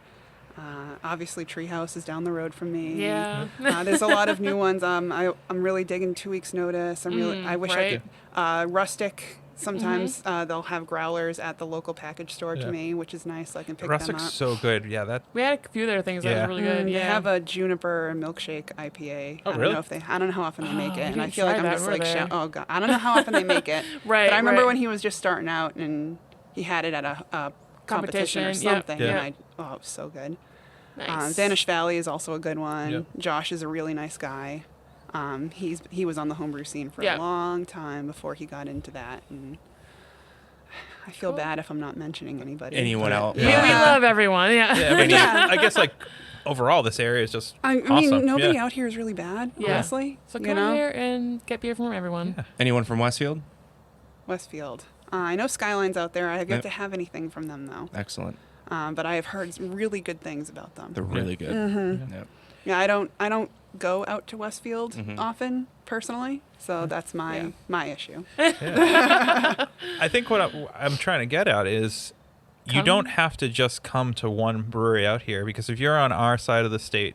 Obviously, Treehouse is down the road from me. Yeah. There's a lot of new ones. I'm really digging 2 Weeks Notice. I wish I right. could. Rustic. Sometimes they'll have growlers at the local package store Yeah. to me, which is nice. So I can pick Rustic's them up. so good. Yeah, that. We had a few other things that Yeah. was really good. They Yeah. have a juniper milkshake IPA. Oh, I don't really? know if I don't know how often they make we it, and I didn't feel like try I'm that, just were like, they? oh god, I don't know how often they make it. Right, But I remember right. when he was just starting out, and he had it at a competition or Competition, yep, something, Yeah. and it was so good. Nice. Vanish Valley is also a good one. Yep. Josh is a really nice guy. He was on the homebrew scene for Yeah. a long time before he got into that, and I feel bad if I'm not mentioning anybody. Anyone else? We love everyone. Yeah. Yeah, I mean, I guess like overall, this area is just I awesome. mean, nobody Yeah. out here is really bad, Yeah. honestly. So you come know? here and get beer from everyone. Anyone from Westfield? Westfield. I know Skyline's out there. I have yet Yep. to have anything from them though. Excellent. But I have heard some really good things about them. They're really good. Yep. Yeah, I don't go out to Westfield Mhm. often personally, so that's my issue. I think what I'm trying to get at is you Come. don't have to just come to one brewery out here, because if you're on our side of the state,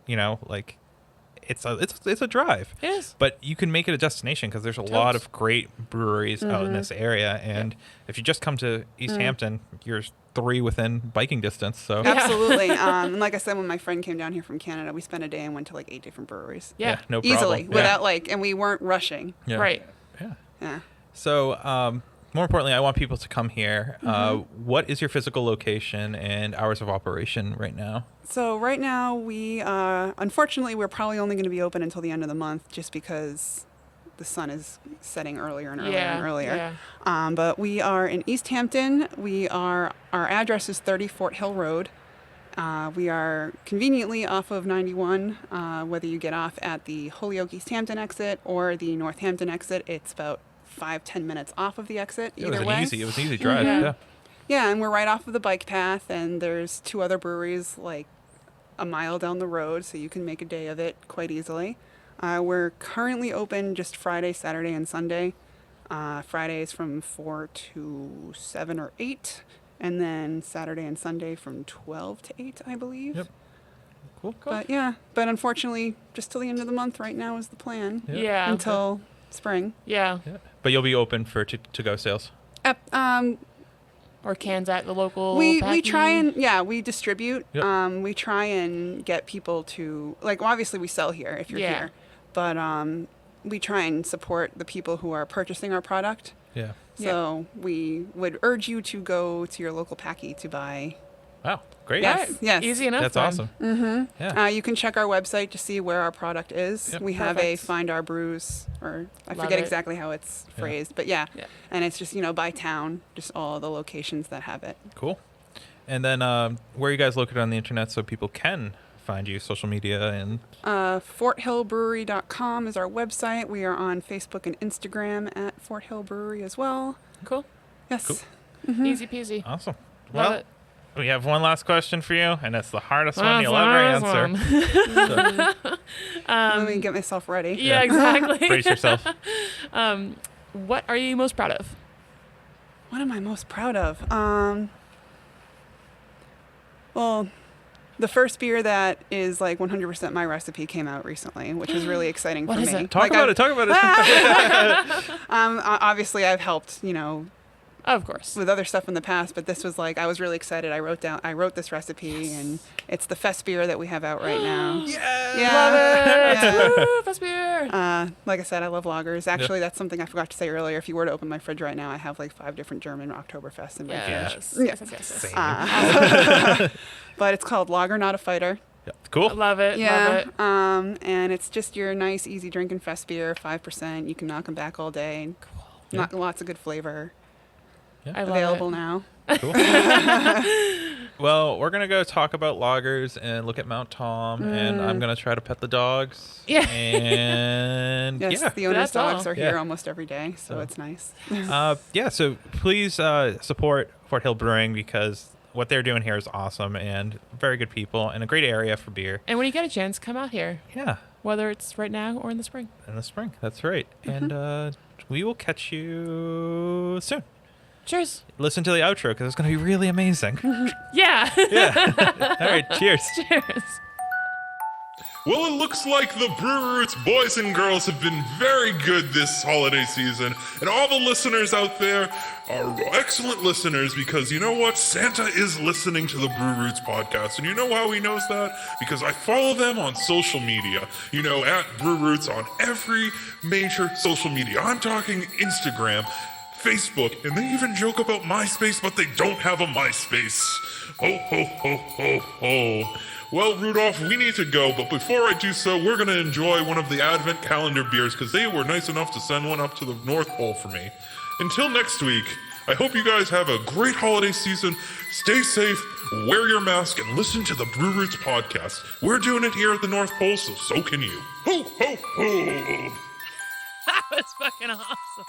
you know, like it's a drive. It is. But you can make it a destination because there's a lot of great breweries out in this area, and if you just come to East Hampton, you're 3 within biking distance. So Absolutely. And like I said, when my friend came down here from Canada, we spent a day and went to like 8 different breweries. Yeah. no problem. Easily, Yeah. without and we weren't rushing. Yeah. Right. Yeah. Yeah. So, more importantly, I want people to come here. What is your physical location and hours of operation right now? So right now we, unfortunately, we're probably only going to be open until the end of the month, just because the sun is setting earlier and earlier and earlier. Yeah. But we are in East Hampton. Our address is 30 Fort Hill Road. We are conveniently off of 91. Whether you get off at the Holyoke East Hampton exit or the Northampton exit, it's about 5-10 minutes off of the exit. It was Either an way. easy drive. Yeah. Yeah. Yeah, and we're right off of the bike path, and there's 2 other breweries like a mile down the road, so you can make a day of it quite easily. We're currently open just Friday, Saturday, and Sunday. Fridays from 4 to 7 or 8, and then Saturday and Sunday from 12 to 8, I believe. Yep. Cool. But unfortunately, just till the end of the month right now is the plan. Yeah. Until spring. Yeah. Yeah. But you'll be open for to-go sales. Or cans at the local. We packing. try and we distribute. Yep. We try and get people to obviously we sell here if you're Yeah. here, but we try and support the people who are purchasing our product. Yeah. So we would urge you to go to your local packy to buy. Wow. Great. Yes. Yes. Easy enough. That's then. awesome. Yeah. You can check our website to see where our product is. Yep. We have a Perfect. Find Our Brews, or I Love forget it. exactly how it's phrased, but yeah. Yeah. And it's just, by town, just all the locations that have it. Cool. And then where are you guys located on the internet so people can find you, social media and... FortHillBrewery.com is our website. We are on Facebook and Instagram at Fort Hill Brewery as well. Cool. Yes. Cool. Easy peasy. Awesome. Love Well, it. we have one last question for you, and it's the hardest one That's you'll the ever hardest answer. Let me get myself ready. Yeah, exactly. Brace yourself. What are you most proud of? What am I most proud of? Well, the first beer that is like 100% my recipe came out recently, which is really exciting What for is me. it? Talk about it. Obviously, I've helped, Of course. with other stuff in the past, but this was like, I was really excited. I wrote this recipe, and it's the Fest beer that we have out right now. Love Yeah. it. Woo, Fest beer. Like I said, I love lagers. Actually, that's something I forgot to say earlier. If you were to open my fridge right now, I have like 5 different German Oktoberfests in my Yes. fridge. Yes, yes, yes. But it's called Lager Not a Fighter. Cool. Love it. Love Yeah. it. And it's just your nice, easy drinking Fest beer, 5%. You can knock them back all day. Not lots of good flavor. I love Available it. now. Cool. Well, we're going to go talk about loggers and look at Mount Tom, and I'm going to try to pet the dogs. Yeah. And Yes, yeah. the owner's That's all. dogs are here Yeah. almost every day, so it's nice. So please support Fort Hill Brewing because what they're doing here is awesome and very good people and a great area for beer. And when you get a chance, come out here, Yeah, whether it's right now or in the spring. in the spring. That's right. And we will catch you soon. Cheers. Listen to the outro because it's going to be really amazing. Yeah. All right, cheers. Cheers. Well, it looks like the Brewer Roots boys and girls have been very good this holiday season, and all the listeners out there are excellent listeners because you know what? Santa is listening to the Brewer Roots podcast, and you know how he knows that? Because I follow them on social media, at Brewer Roots on every major social media. I'm talking Instagram, Facebook, and they even joke about MySpace, but they don't have a MySpace. Ho, ho, ho, ho, ho. Well, Rudolph, we need to go, but before I do so, we're going to enjoy one of the Advent calendar beers because they were nice enough to send one up to the North Pole for me. Until next week, I hope you guys have a great holiday season. Stay safe, wear your mask, and listen to the Brew Roots podcast. We're doing it here at the North Pole, so can you. Ho, ho, ho! That was fucking awesome.